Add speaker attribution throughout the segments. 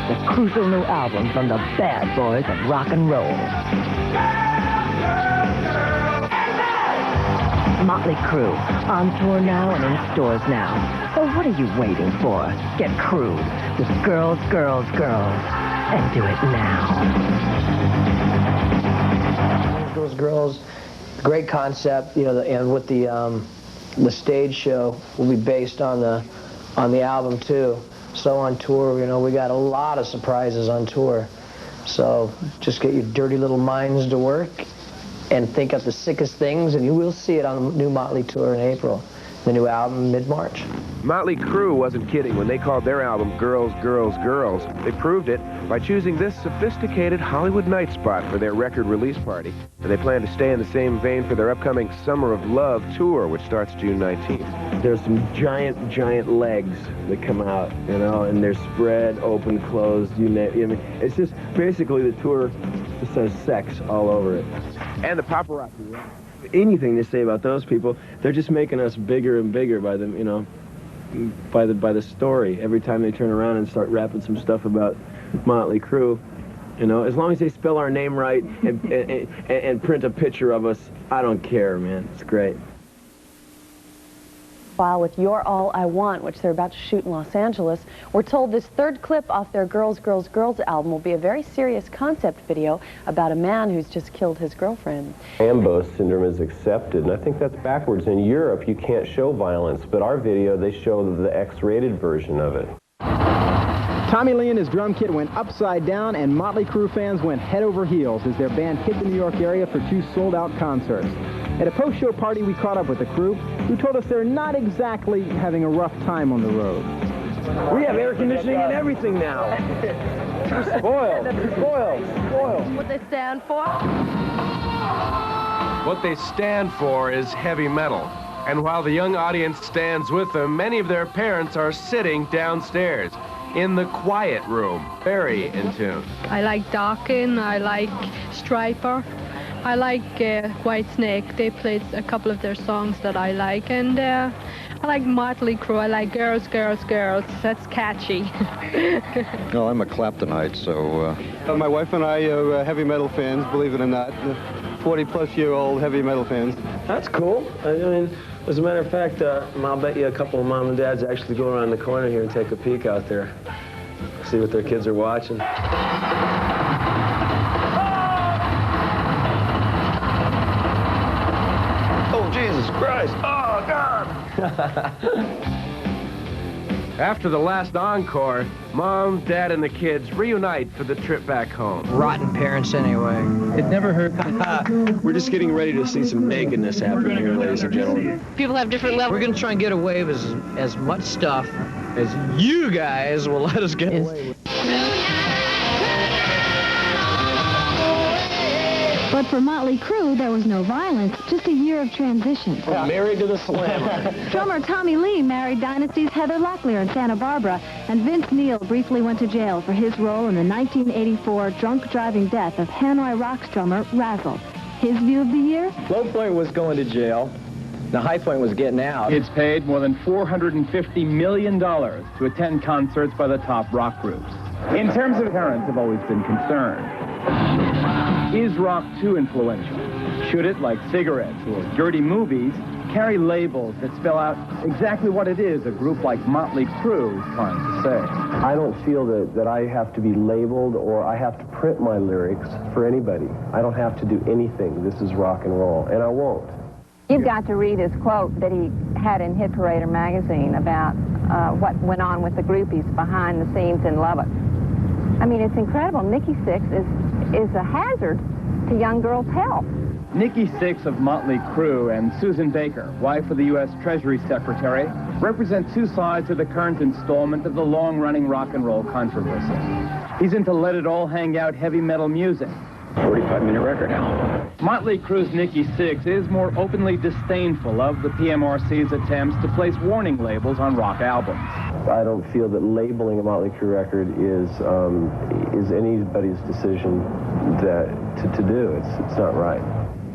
Speaker 1: The crucial new album from the bad boys of rock and roll. Mötley Crüe, on tour now and in stores now. So what are you waiting for? Get crude with Girls, Girls, Girls, and do it now.
Speaker 2: Girls, Girls, great concept, you know, and with the stage show will be based on the album too. So on tour, you know, we got a lot of surprises on tour. So just get your dirty little minds to work and think of the sickest things, and you will see it on the new Mötley tour in April. The new album mid-March.
Speaker 3: Mötley Crüe wasn't kidding when they called their album Girls, Girls, Girls. They proved it by choosing this sophisticated Hollywood night spot for their record release party. And they plan to stay in the same vein for their upcoming Summer of Love tour, which starts June 19th.
Speaker 4: There's some giant, giant legs that come out, you know, and they're spread, open, closed, you name it. I mean, it's just basically the tour just says sex all over it.
Speaker 3: And the paparazzi.
Speaker 4: Anything to say about those people, they're just making us bigger and bigger by the, you know, by the story. Every time they turn around and start rapping some stuff about Mötley Crüe, you know, as long as they spell our name right and print a picture of us, I don't care, man. It's great.
Speaker 5: While with You're All I Want, which they're about to shoot in Los Angeles, we're told this third clip off their Girls, Girls, Girls album will be a very serious concept video about a man who's just killed his girlfriend.
Speaker 6: Rambo syndrome is accepted, and I think that's backwards. In Europe, you can't show violence, but our video, they show the X-rated version of it.
Speaker 7: Tommy Lee and his drum kit went upside down, and Mötley Crüe fans went head over heels as their band hit the New York area for 2 sold-out concerts. At a post-show party, we caught up with the crew, who told us they're not exactly having a rough time on the road.
Speaker 4: We have air conditioning and everything now. Spoiled, spoiled, spoiled.
Speaker 5: What they stand for?
Speaker 3: What they stand for is heavy metal. And while the young audience stands with them, many of their parents are sitting downstairs in the quiet room, very in tune.
Speaker 8: I like Dawkins, I like Striper, I like Whitesnake. They played a couple of their songs that I like, and I like Mötley Crüe. I like Girls, Girls, Girls. That's catchy.
Speaker 9: No, I'm a Claptonite, so...
Speaker 10: My wife and I are heavy metal fans, believe it or not. 40-plus-year-old heavy metal fans.
Speaker 4: That's cool. I mean, as a matter of fact, I'll bet you a couple of mom and dads actually go around the corner here and take a peek out there, see what their kids are watching. Oh, Jesus Christ! Oh, God!
Speaker 3: After the last encore, Mom, Dad, and the kids reunite for the trip back home.
Speaker 2: Rotten parents anyway.
Speaker 4: It never hurt. We're just getting ready to see some nakedness happen here, ladies and gentlemen.
Speaker 5: People have different levels.
Speaker 2: We're going to try and get away with as much stuff as you guys will let us get away with.
Speaker 11: But for Mötley Crüe, there was no violence, just a year of transition.
Speaker 4: Married to the Slammer.
Speaker 11: Drummer Tommy Lee married Dynasty's Heather Locklear in Santa Barbara, and Vince Neil briefly went to jail for his role in the 1984 drunk driving death of Hanoi Rocks drummer Razzle. His view of the year?
Speaker 7: Low point was going to jail. The high point was getting out. It's paid more than $450 million to attend concerts by the top rock groups. In terms of parents have always been concerned. Is rock too influential? Should it, like cigarettes or dirty movies, carry labels that spell out exactly what it is a group like Mötley Crüe is trying to say?
Speaker 6: I don't feel that I have to be labeled or I have to print my lyrics for anybody. I don't have to do anything. This is rock and roll, and I won't.
Speaker 12: You've got to read his quote that he had in Hit Parader magazine about what went on with the groupies behind the scenes in Lubbock. I mean, it's incredible. Nikki Sixx is a hazard to young girls' health.
Speaker 7: Nikki Sixx of Mötley Crüe and Susan Baker, wife of the U.S. Treasury Secretary, represent two sides of the current installment of the long-running rock and roll controversy. He's into Let It All Hang Out heavy metal music.
Speaker 4: 45-minute record album.
Speaker 7: Mötley Crüe's Nikki Sixx is more openly disdainful of the PMRC's attempts to place warning labels on rock albums.
Speaker 6: I don't feel that labeling a Mötley Crüe record is anybody's decision to do. It's not right.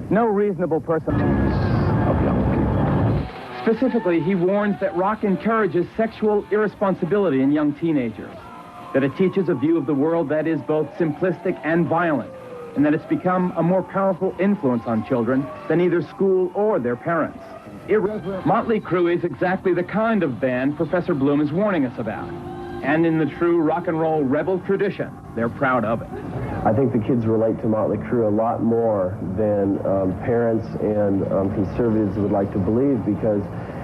Speaker 7: No reasonable person of young people. Specifically, he warns that rock encourages sexual irresponsibility in young teenagers, that it teaches a view of the world that is both simplistic and violent, and that it's become a more powerful influence on children than either school or their parents. Mötley Crüe is exactly the kind of band Professor Bloom is warning us about. And in the true rock and roll rebel tradition, they're proud of it.
Speaker 6: I think the kids relate to Mötley Crüe a lot more than parents and conservatives would like to believe, because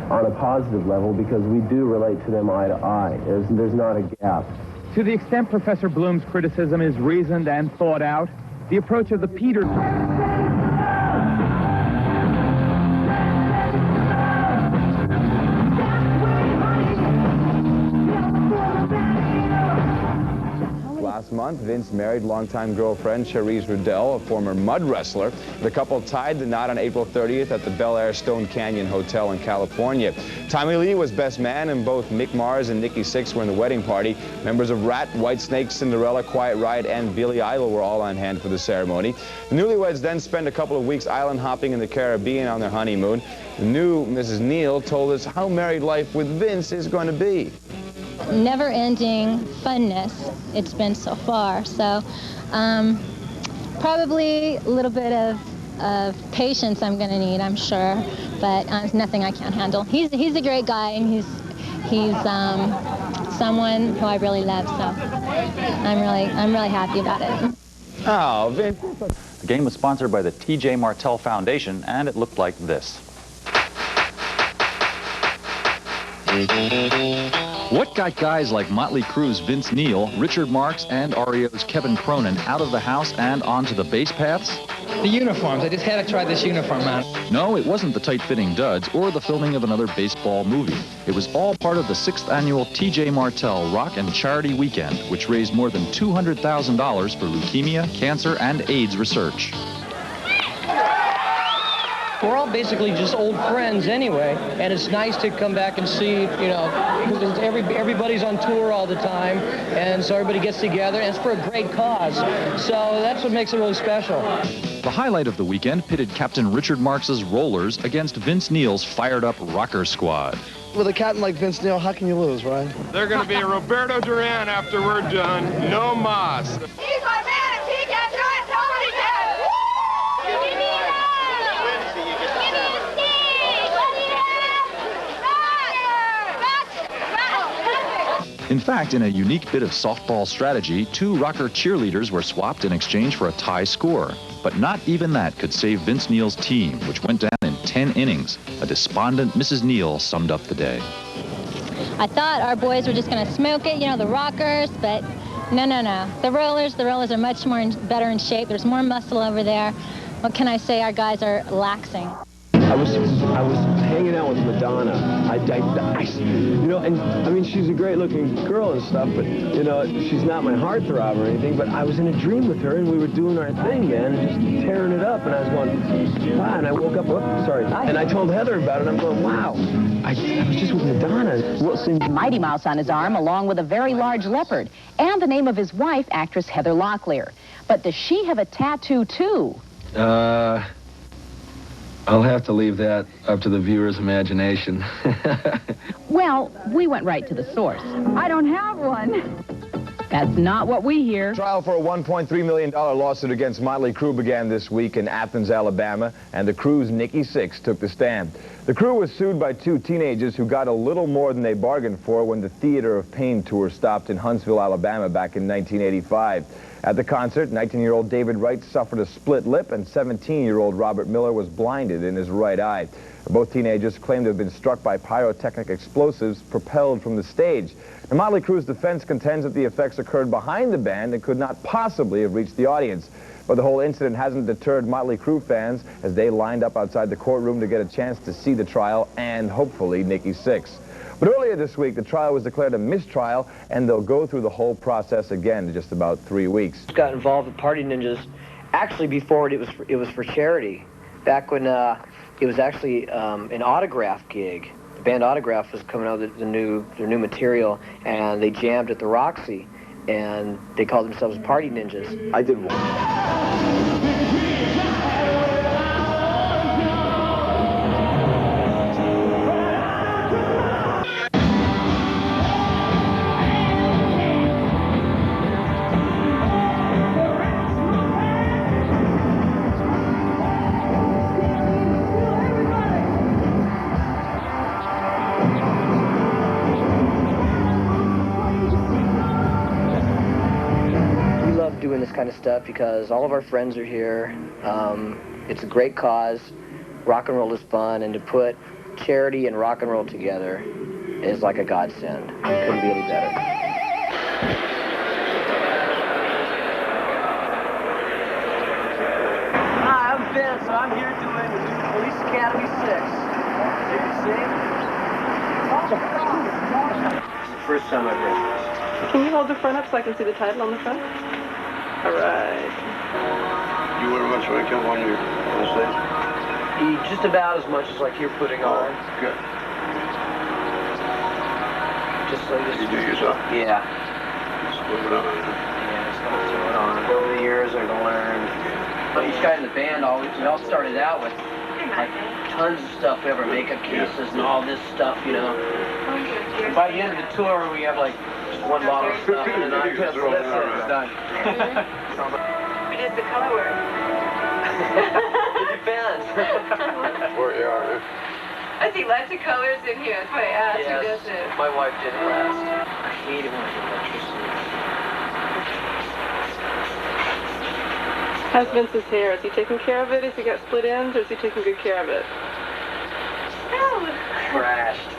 Speaker 6: on a positive level, because we do relate to them eye to eye. There's not a gap.
Speaker 7: To the extent Professor Bloom's criticism is reasoned and thought out, the approach of the Peter...
Speaker 13: Last month, Vince married longtime girlfriend Cherise Riddell, a former mud wrestler. The couple tied the knot on April 30th at the Bel Air Stone Canyon Hotel in California. Tommy Lee was best man, and both Mick Mars and Nikki Sixx were in the wedding party. Members of Rat, Whitesnake, Cinderella, Quiet Riot, and Billy Idol were all on hand for the ceremony. The newlyweds then spent a couple of weeks island hopping in the Caribbean on their honeymoon. The new Mrs. Neal told us how married life with Vince is going to be.
Speaker 14: Never-ending funness it's been so far, so probably a little bit of patience I'm going to need, I'm sure, but it's nothing I can't handle. He's a great guy, and he's someone who I really love, so I'm really happy about it.
Speaker 13: Oh, Vince.
Speaker 15: The game was sponsored by the T.J. Martell Foundation, and it looked like this. What got guys like Mötley Crüe's Vince Neil, Richard Marx, and REO's Kevin Cronin out of the house and onto the bass paths?
Speaker 16: The uniforms. I just had to try this uniform on.
Speaker 15: No, it wasn't the tight-fitting duds or the filming of another baseball movie. It was all part of the 6th annual T.J. Martell Rock and Charity Weekend, which raised more than $200,000 for leukemia, cancer, and AIDS research.
Speaker 16: We're all basically just old friends anyway, and it's nice to come back and see, you know, because everybody's on tour all the time, and so everybody gets together, and it's for a great cause. So that's what makes it really special.
Speaker 15: The highlight of the weekend pitted Captain Richard Marx's Rollers against Vince Neil's fired-up Rocker Squad.
Speaker 17: With a captain like Vince Neil, how can you lose, right?
Speaker 18: They're going to be a Roberto Duran after we're done. No mas.
Speaker 19: He's my man. If he can do it, nobody can. Give me that.
Speaker 15: In fact, in a unique bit of softball strategy, 2 rocker cheerleaders were swapped in exchange for a tie score. But not even that could save Vince Neil's team, which went down in 10 innings. A despondent Mrs. Neil summed up the day.
Speaker 14: I thought our boys were just going to smoke it, you know, the rockers, but no. The rollers are much more better in shape. There's more muscle over there. What can I say? Our guys are laxing.
Speaker 4: I was hanging out with Madonna. You know, and I mean, she's a great-looking girl and stuff, but you know, she's not my heartthrob or anything. But I was in a dream with her, and we were doing our thing, man, and just tearing it up. And I was going, wow. And I woke up, and I told Heather about it. And I'm going, wow. I was just with Madonna.
Speaker 20: Wilson Mighty Mouse on his arm, along with a very large leopard, and the name of his wife, actress Heather Locklear. But does she have a tattoo too?
Speaker 21: I'll have to leave that up to the viewer's imagination.
Speaker 20: Well, we went right to the source.
Speaker 12: I don't have one.
Speaker 20: That's not what we hear.
Speaker 13: Trial for a $1.3 million lawsuit against Mötley Crüe began this week in Athens, Alabama, and the Crüe's Nikki Sixx took the stand. The Crüe was sued by 2 teenagers who got a little more than they bargained for when the Theater of Pain tour stopped in Huntsville, Alabama back in 1985. At the concert, 19-year-old David Wright suffered a split lip, and 17-year-old Robert Miller was blinded in his right eye. Both teenagers claimed to have been struck by pyrotechnic explosives propelled from the stage. And Mötley Crüe's defense contends that the effects occurred behind the band and could not possibly have reached the audience. But the whole incident hasn't deterred Mötley Crüe fans as they lined up outside the courtroom to get a chance to see the trial and, hopefully, Nikki Sixx. But earlier this week, the trial was declared a mistrial, and they'll go through the whole process again in just about 3 weeks.
Speaker 2: Got involved with Party Ninjas actually before it was for charity. Back when it was actually an autograph gig. The band Autograph was coming out with their new material, and they jammed at the Roxy, and they called themselves Party Ninjas.
Speaker 6: I did one.
Speaker 2: doing this kind of stuff because all of our friends are here. It's a great cause. Rock and roll is fun, and to put charity and rock and roll together is like a godsend. It couldn't be any better. Hi, I'm Vince. I'm here doing Police Academy 6. You can see? It's the first time I've read this.
Speaker 1: Can you hold the front up so I can see the title on the front? All right.
Speaker 10: You wear much makeup on your stage?
Speaker 2: Just about as much as like you're putting on.
Speaker 10: Good.
Speaker 2: Just so
Speaker 10: you do yourself?
Speaker 2: Yeah.
Speaker 10: Just put it on.
Speaker 2: Yeah, just gonna throw it on. Over the years, I've learned. But each guy in the band, we all started out with like tons of stuff. We have our makeup cases and all this stuff, you know. And by the end of the tour, we have like just one bottle of stuff, and then that's it. It's done.
Speaker 1: It is the color word.
Speaker 2: It depends.
Speaker 10: Where you are,
Speaker 1: I see lots of colors in here. That's why I asked who does it.
Speaker 2: My wife did it last. I hate it when I get electricity.
Speaker 1: How's Vince's hair? Is he taking care of it? Has he got split ends, or is he taking good care of it?
Speaker 2: Crashed.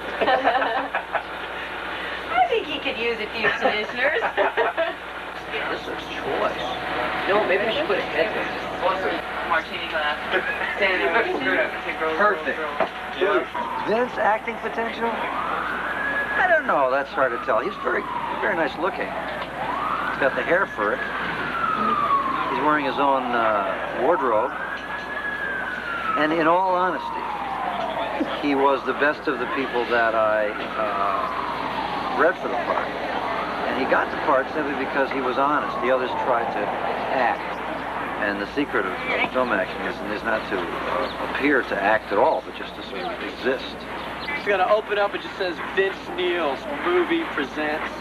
Speaker 1: I think he could use a few conditioners.
Speaker 2: This looks choice. You know, maybe we should put a headband.
Speaker 1: Martini glass.
Speaker 2: Perfect.
Speaker 22: Vince, acting potential? I don't know. That's hard to tell. He's very nice looking. He's got the hair for it. He's wearing his own wardrobe. And in all honesty, he was the best of the people that I read for the part. And he got the part simply because he was honest. The others tried to act. And the secret of film acting is not to appear to act at all, but just to sort of exist.
Speaker 2: It's going to open up. It just says Vince Neil's movie presents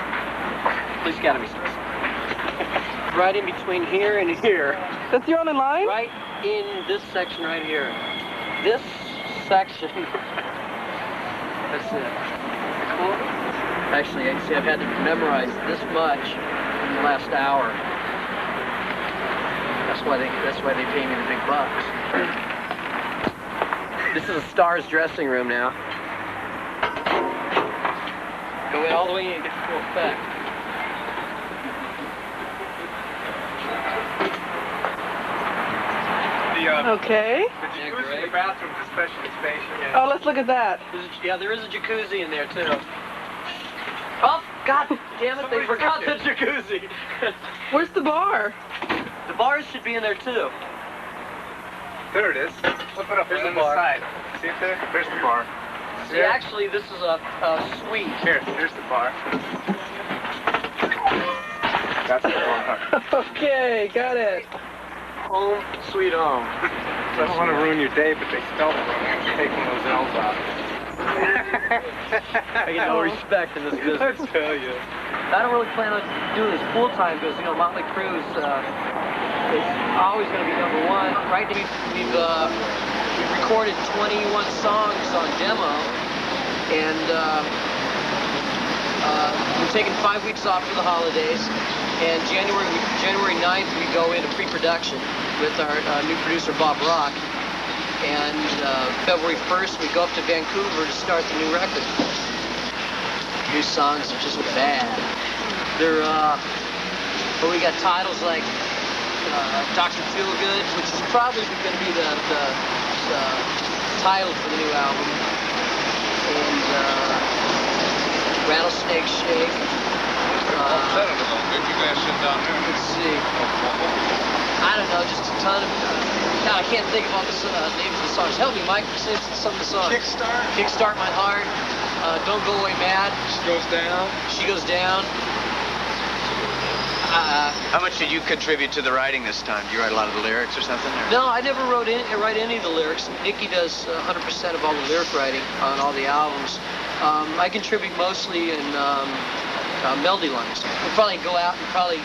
Speaker 2: Police Academy 6. Right in between here and here.
Speaker 1: That's your only line?
Speaker 2: Right in this section right here. This section. That's it. Cool. Actually, I see I've had to memorize this much in the last hour. That's why they pay me the big bucks. This is a star's dressing room now. Go in all the way in and get the full effect.
Speaker 1: Okay.
Speaker 18: The jacuzzi in the bathroom is especially spacious.
Speaker 1: Oh, let's look at that.
Speaker 2: There is a jacuzzi in there, too. Oh, God damn it, they forgot the jacuzzi.
Speaker 1: Where's the bar?
Speaker 2: The bars should be in there, too.
Speaker 18: There it is. Flip it up. There's the bar. Side. See it there? There's the bar.
Speaker 2: See, actually, this is a suite.
Speaker 18: Here's the bar. That's the bar.
Speaker 1: Okay, got it.
Speaker 2: Home, sweet home.
Speaker 18: I don't want to ruin your day, but they spelled it wrong. I have to take one of those L's out.
Speaker 2: I get no respect in this business.
Speaker 18: Let's tell you.
Speaker 2: I don't really plan on doing this full time because, you know, Mötley Crüe is always going to be #1. Right? We've recorded 21 songs on demo, and we're taking 5 weeks off for the holidays. And January 9th, we go into pre-production with our new producer, Bob Rock. And February 1st, we go up to Vancouver to start the new record. New songs are just bad. They're, but we got titles like Dr.Feelgood, which is probably going to be the title for the new album. And Rattlesnake Shake.
Speaker 18: Upset it a little bit. You guys sit down there.
Speaker 2: Let's see. I don't know, just a ton of... God, I can't think of all the names of the songs. Help me, Mike, say some of the songs. Kickstart My Heart. Don't Go Away Mad.
Speaker 18: She Goes Down.
Speaker 2: She Goes Down.
Speaker 23: How much did you contribute to the writing this time? Do you write a lot of the lyrics or something? Or?
Speaker 2: No, I never write any of the lyrics. Nikki does 100% of all the lyric writing on all the albums. I contribute mostly in melody lines. We'll probably go out in probably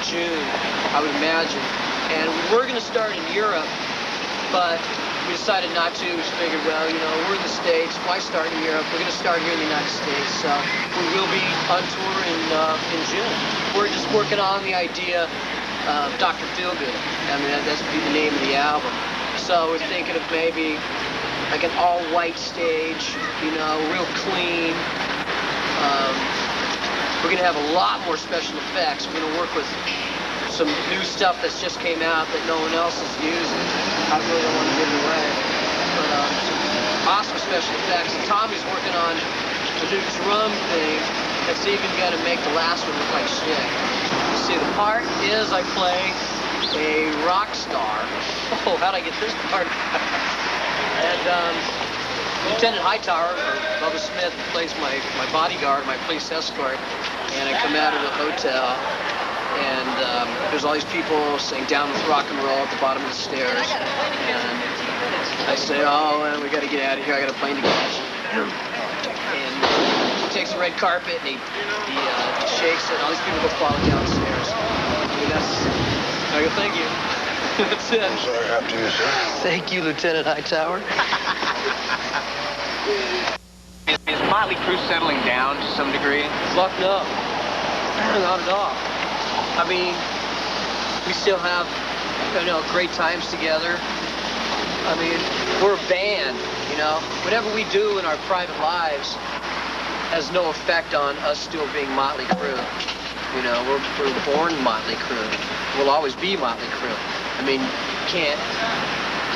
Speaker 2: June, I would imagine. And we're going to start in Europe, but we decided not to. We just figured, well, you know, we're in the States. Why start in Europe? We're going to start here in the United States. So we will be on tour in June. We're just working on the idea
Speaker 16: Dr. Feelgood. I mean, that's the name of the album. So we're thinking of maybe like an all-white stage, you know, real clean. We're going to have a lot more special effects. We're going to work with some new stuff that's just came out that no one else is using. I really don't want to give it away. But some awesome special effects. And Tommy's working on a new drum thing that's even going to make the last one look like shit. You see, the part is I play a rock star. Oh, how'd I get this part? And Lieutenant Hightower, or Bubba Smith, plays my bodyguard, my police escort. And I come out of the hotel, and there's all these people saying down with rock and roll at the bottom of the stairs. And I say, oh, man, we got to get out of here. I got a plane to catch. And he takes a red carpet, and he shakes it, and all these people go falling downstairs. I mean, that's... I go, thank you. That's it. I'm sorry after you, sir. Thank you, Lieutenant Hightower.
Speaker 23: Is Mötley Crüe settling down to some degree?
Speaker 16: Fuck no. Not at all. I mean, we still have, you know, great times together. I mean, we're a band, you know. Whatever we do in our private lives has no effect on us still being Mötley Crüe. You know, we're born Mötley Crüe. We'll always be Mötley Crüe. I mean, you can't,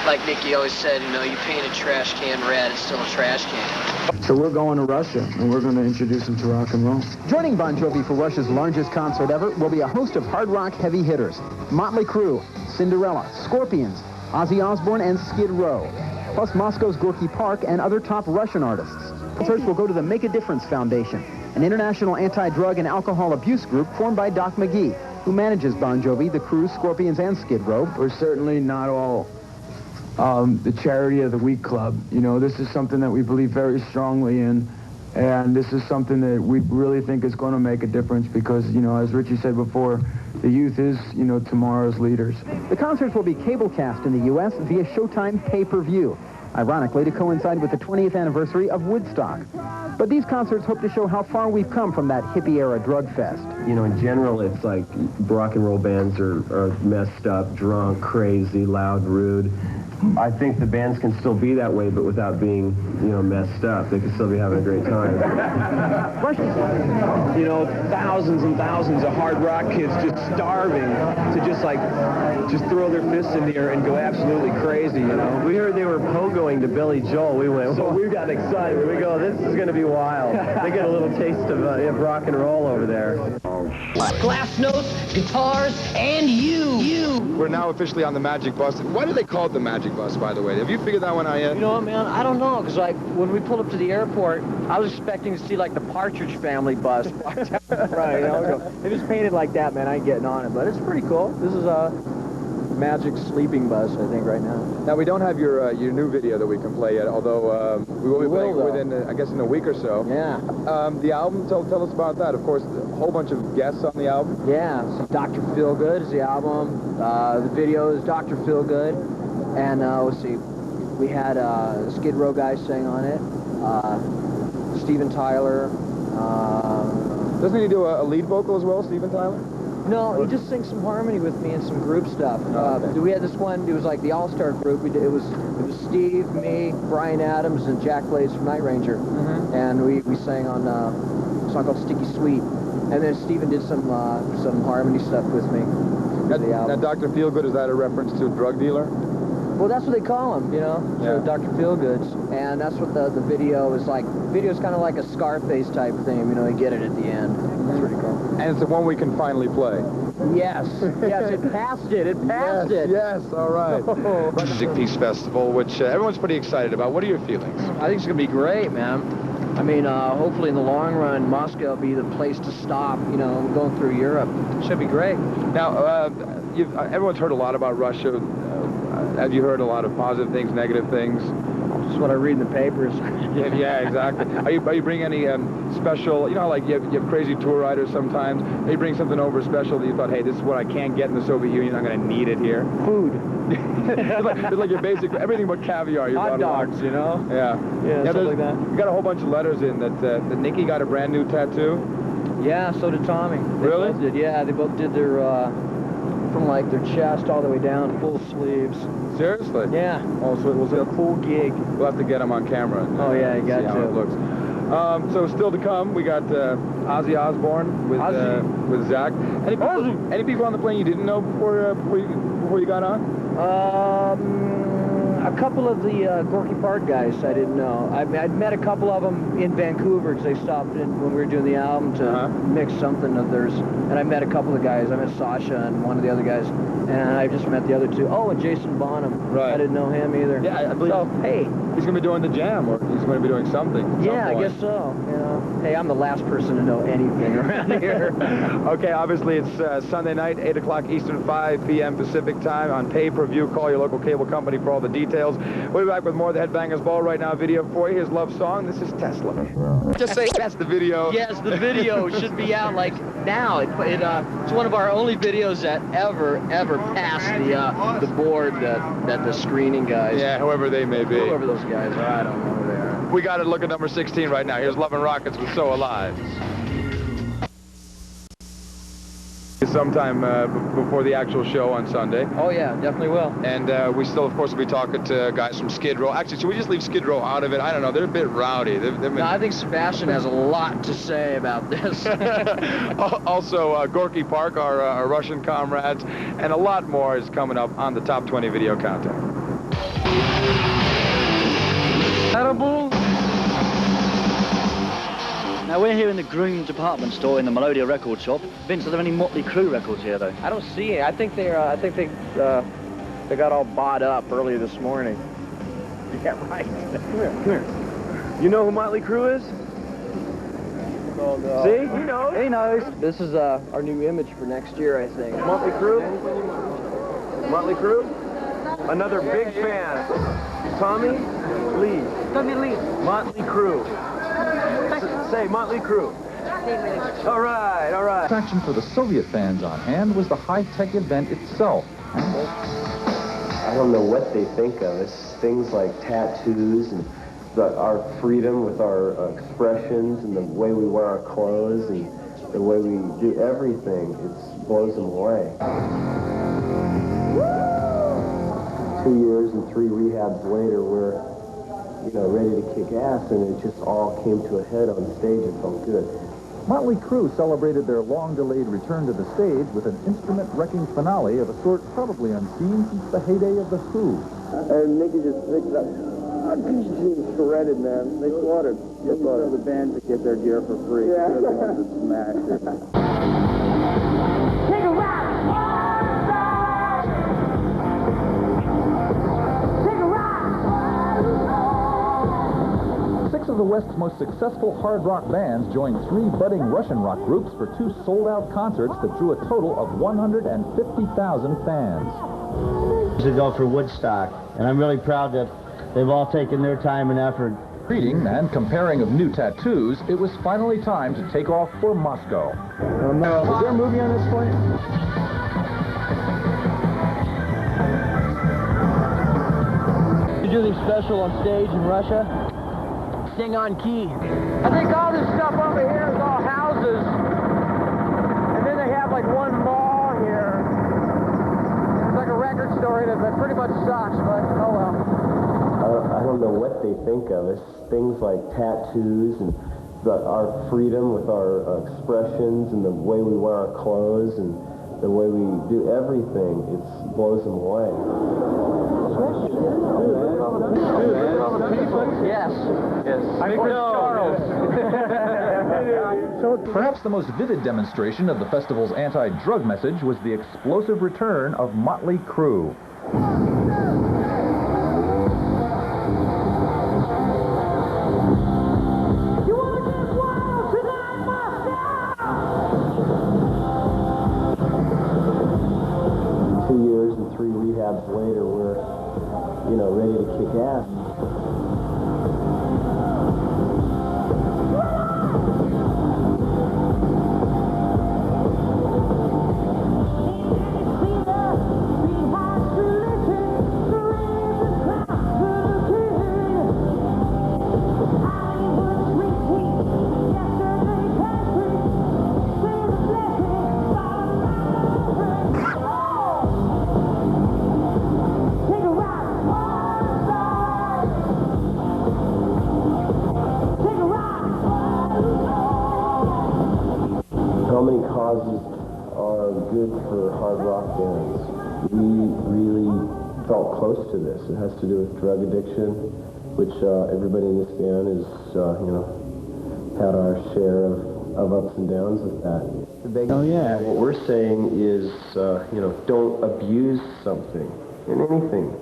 Speaker 16: like Nicky always said, you know, you paint a trash can red, it's still a trash can.
Speaker 3: So we're going to Russia, and we're going to introduce them to rock and roll.
Speaker 8: Joining Bon Jovi for Russia's largest concert ever will be a host of hard rock heavy hitters. Mötley Crüe, Cinderella, Scorpions, Ozzy Osbourne, and Skid Row. Plus Moscow's Gorky Park and other top Russian artists. Concerts will go to the Make a Difference Foundation, an international anti-drug and alcohol abuse group formed by Doc McGee, who manages Bon Jovi, the Crüe, Scorpions, and Skid Row.
Speaker 3: We're certainly not all the Charity of the Week Club. You know, this is something that we believe very strongly in, and this is something that we really think is going to make a difference because, you know, as Richie said before, the youth is, you know, tomorrow's leaders.
Speaker 8: The concerts will be cablecast in the U.S. via Showtime pay-per-view, ironically to coincide with the 20th anniversary of Woodstock. But these concerts hope to show how far we've come from that hippie-era drug fest.
Speaker 6: You know, in general, it's like rock and roll bands are messed up, drunk, crazy, loud, rude. I think the bands can still be that way, but without being, you know, messed up. They can still be having a great time.
Speaker 4: You know, thousands and thousands of hard rock kids just starving to just throw their fists in the air and go absolutely crazy, you know.
Speaker 6: We heard they were pogoing to Billy Joel. We went, so we got excited. We go, this is going to be wild. They get a little taste of rock and roll over there.
Speaker 16: Glass notes, guitars, and you.
Speaker 13: We're now officially on the Magic Bus. Why do they call it the Magic Bus, by the way? Have you figured that one out yet?
Speaker 2: You know what, man? I don't know, because like when we pulled up to the airport, I was expecting to see like the Partridge Family bus. Right, you know, if it's painted like that, man, I ain't getting on it. But it's pretty cool. This is a Magic sleeping bus, I think, right now.
Speaker 13: Now, we don't have your new video that we can play yet, although we will be playing it within, I guess, in a week or so.
Speaker 2: Yeah.
Speaker 13: The album, tell us about that. Of course, a whole bunch of guests on the album.
Speaker 2: Yeah, so Dr. Feelgood is the album. The video is Dr. Feelgood. And let's see, we had Skid Row guys sang on it. Steven Tyler.
Speaker 13: Doesn't he do a lead vocal as well, Steven Tyler?
Speaker 2: No, he just sings some harmony with me and some group stuff.
Speaker 13: Okay.
Speaker 2: We had this one, it was like the all-star group. It was Steve, me, Brian Adams, and Jack Blades from Night Ranger.
Speaker 13: Mm-hmm.
Speaker 2: And we sang on a song called Sticky Sweet. And then Steven did some harmony stuff with me.
Speaker 13: Now, Dr. Feelgood, is that a reference to a drug dealer?
Speaker 2: Well, that's what they call him, you know,
Speaker 13: yeah.
Speaker 2: So Dr. Feelgoods. And that's what the video is like. The video's kind of like a Scarface type thing, you know, you get it at the end. It's pretty cool.
Speaker 13: And it's the one we can finally play.
Speaker 2: Yes, yes, it passed it. It passed it.
Speaker 13: Yes, all right. Music Peace Festival, which everyone's pretty excited about. What are your feelings?
Speaker 2: I think it's going to be great, man. I mean, hopefully in the long run, Moscow will be the place to stop, you know, going through Europe. Should be great.
Speaker 13: Now, everyone's heard a lot about Russia. Have you heard a lot of positive things, negative things?
Speaker 2: Just what I read in the papers.
Speaker 13: Yeah, exactly. Are you bringing any special, you know, like you have crazy tour riders sometimes. They bring something over special that you thought, hey, this is what I can't get in the Soviet Union. I'm going to need it here.
Speaker 2: Food.
Speaker 13: it's like your basic, everything but caviar.
Speaker 2: Hot dogs, you know?
Speaker 13: Yeah,
Speaker 2: something like that.
Speaker 13: You got a whole bunch of letters in that Nicky got a brand new tattoo.
Speaker 2: Yeah, so did Tommy. They
Speaker 13: really?
Speaker 2: both did. Yeah, they both did their from like their chest all the way down, full sleeves.
Speaker 3: Seriously?
Speaker 2: Yeah.
Speaker 3: Oh, so it was
Speaker 2: a full gig.
Speaker 3: We'll have to get them on camera. And,
Speaker 2: oh yeah, you got
Speaker 3: see
Speaker 2: to.
Speaker 3: how it looks. So still to come, we got Ozzy Osbourne with Zach. Any people on the plane you didn't know before you got on?
Speaker 2: A couple of the Gorky Park guys I didn't know. I'd met a couple of them in Vancouver because they stopped in when we were doing the album to mix something of theirs. And I met a couple of guys. I met Sasha and one of the other guys. And I just met the other two. Oh, and Jason Bonham.
Speaker 3: Right.
Speaker 2: I didn't know him either.
Speaker 3: Yeah, I believe.
Speaker 2: So, hey.
Speaker 3: He's going to be doing the Jam, or he's going to be doing something.
Speaker 2: Yeah, I guess so. You know, hey, I'm the last person to know anything around here.
Speaker 3: Okay, obviously it's Sunday night, 8 o'clock Eastern, 5 p.m. Pacific time on pay-per-view. Call your local cable company for all the details. We'll be back with more of the Headbangers Ball right now. Video for you. Here's Love Song. This is Tesla. Just say that's the video.
Speaker 16: Yes, the video should be out like now. It's one of our only videos that ever passed the board that the screening guys.
Speaker 3: Yeah, whoever they may be.
Speaker 16: Whoever those guys are, I don't know who they are.
Speaker 3: We got to look at number 16 right now. Here's Love and Rockets with So Alive. Sometime before the actual show on Sunday.
Speaker 16: Oh yeah, definitely will.
Speaker 3: And we still, of course, will be talking to guys from Skid Row. Actually, should we just leave Skid Row out of it? I don't know. They're a bit rowdy.
Speaker 16: No, I think Sebastian has a lot to say about this.
Speaker 3: Also, Gorky Park, our Russian comrades, and a lot more is coming up on the Top 20 Video Countdown.
Speaker 5: Terrible. Now we're here in the Groom department store in the Melodia record shop. Vince, are there any Mötley Crüe records here though?
Speaker 2: I don't see it. I think they got all bought up earlier this morning. Yeah, right. Come here.
Speaker 4: You know who Mötley Crüe is?
Speaker 2: Oh, no.
Speaker 4: See? He knows.
Speaker 2: He knows. This is our new image for next year, I think.
Speaker 4: Mötley Crüe? Mötley Crüe? Another big fan. Tommy Lee.
Speaker 9: Tommy Lee.
Speaker 4: Mötley Crüe. Say Mötley Crüe. All right, all right.
Speaker 15: Attraction for the Soviet fans on hand was the high-tech event itself.
Speaker 6: I don't know what they think of us. Things like tattoos and our freedom with our expressions and the way we wear our clothes and the way we do everything. It blows them away. 2 years and 3 rehabs later, we're ready to kick ass, and it just all came to a head on stage. It felt good.
Speaker 15: Mötley Crüe celebrated their long-delayed return to the stage with an instrument-wrecking finale of a sort probably unseen since the heyday of The Who.
Speaker 6: And Nicky just picked it up. Shredded, man. They slaughtered.
Speaker 3: Just so the band to get their gear for free. Yeah. They're the ones that smashed it.
Speaker 19: Take a ride.
Speaker 15: Six of the West's most successful hard rock bands joined 3 budding Russian rock groups for 2 sold-out concerts that drew a total of 150,000 fans.
Speaker 11: To go for Woodstock, and I'm really proud that they've all taken their time and effort.
Speaker 15: Reading and comparing of new tattoos, it was finally time to take off for Moscow.
Speaker 3: Is there a movie on this point?
Speaker 16: You do anything special on stage in Russia? Sing on key.
Speaker 2: I think all this stuff over here is all houses. And then they have like one mall here. It's like a record store that pretty much sucks, but oh well.
Speaker 6: I don't know what they think of us. Things like tattoos and our freedom with our expressions and the way we wear our clothes and the way we do everything. It blows them away.
Speaker 16: Yes.
Speaker 15: Perhaps the most vivid demonstration of the festival's anti-drug message was the explosive return of Mötley Crüe.
Speaker 6: Later, we're, ready to kick ass. how many causes are good for hard rock bands. We really felt close to this. It has to do with drug addiction, which everybody in this band is, had our share of ups and downs with that.
Speaker 2: Oh yeah.
Speaker 6: What we're saying is, don't abuse something in anything.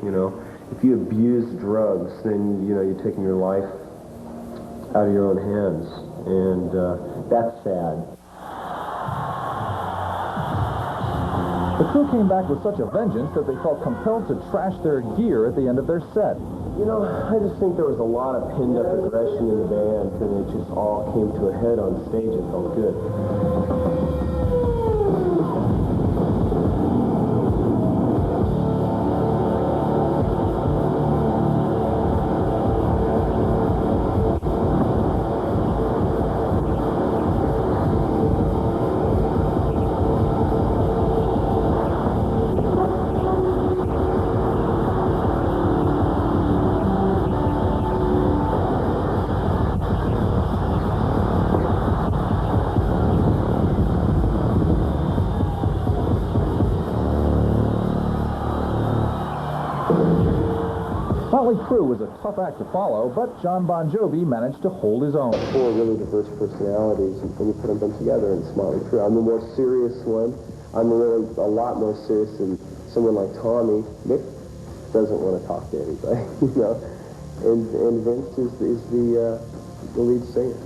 Speaker 6: If you abuse drugs, then you're taking your life out of your own hands, and that's sad.
Speaker 7: The Crüe came back with such a vengeance that they felt compelled to trash their gear at the end of their set.
Speaker 6: I just think there was a lot of pinned-up aggression in the band, and it just all came to a head on stage. It felt good.
Speaker 7: Mötley Crüe was a tough act to follow, but Jon Bon Jovi managed to hold his own.
Speaker 6: Four really diverse personalities, and you put them together, and it's Mötley Crüe. I'm the more serious one. I'm really a lot more serious than someone like Tommy. Mick doesn't want to talk to anybody, And Vince is the lead singer.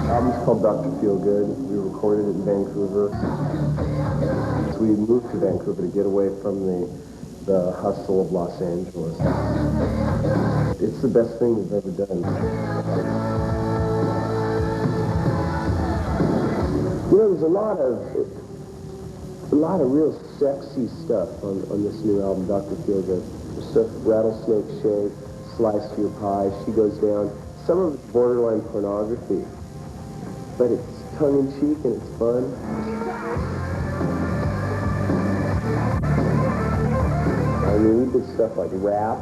Speaker 6: The album's called Dr.Feelgood. We recorded it in Vancouver. So we moved to Vancouver to get away from the hustle of Los Angeles. It's the best thing we've ever done. There's a lot of real sexy stuff on this new album, Dr.Feelgood. There's stuff, Rattlesnake Shake, Slice to Your Pie, She Goes Down. Some of it's borderline pornography, but it's tongue-in-cheek and it's fun. We did stuff like rap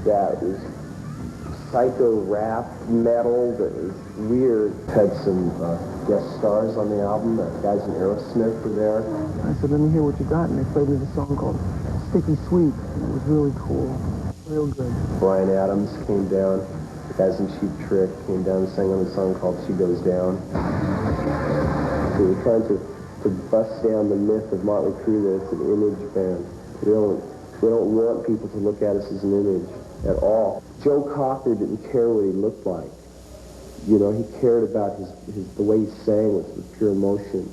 Speaker 6: that was psycho rap, metal that was weird. Had some guest stars on the album. The guys in Aerosmith were there.
Speaker 2: I said, let me hear what you got, and they played me the song called Sticky Sweet. It was really cool, real good.
Speaker 6: Bryan Adams came down. The guys in Cheap Trick came down and sang on a song called She Goes Down. We were trying to bust down the myth of Mötley Crüe that it's an image band. We don't want people to look at us as an image at all. Joe Cocker didn't care what he looked like. He cared about the way he sang with pure emotion.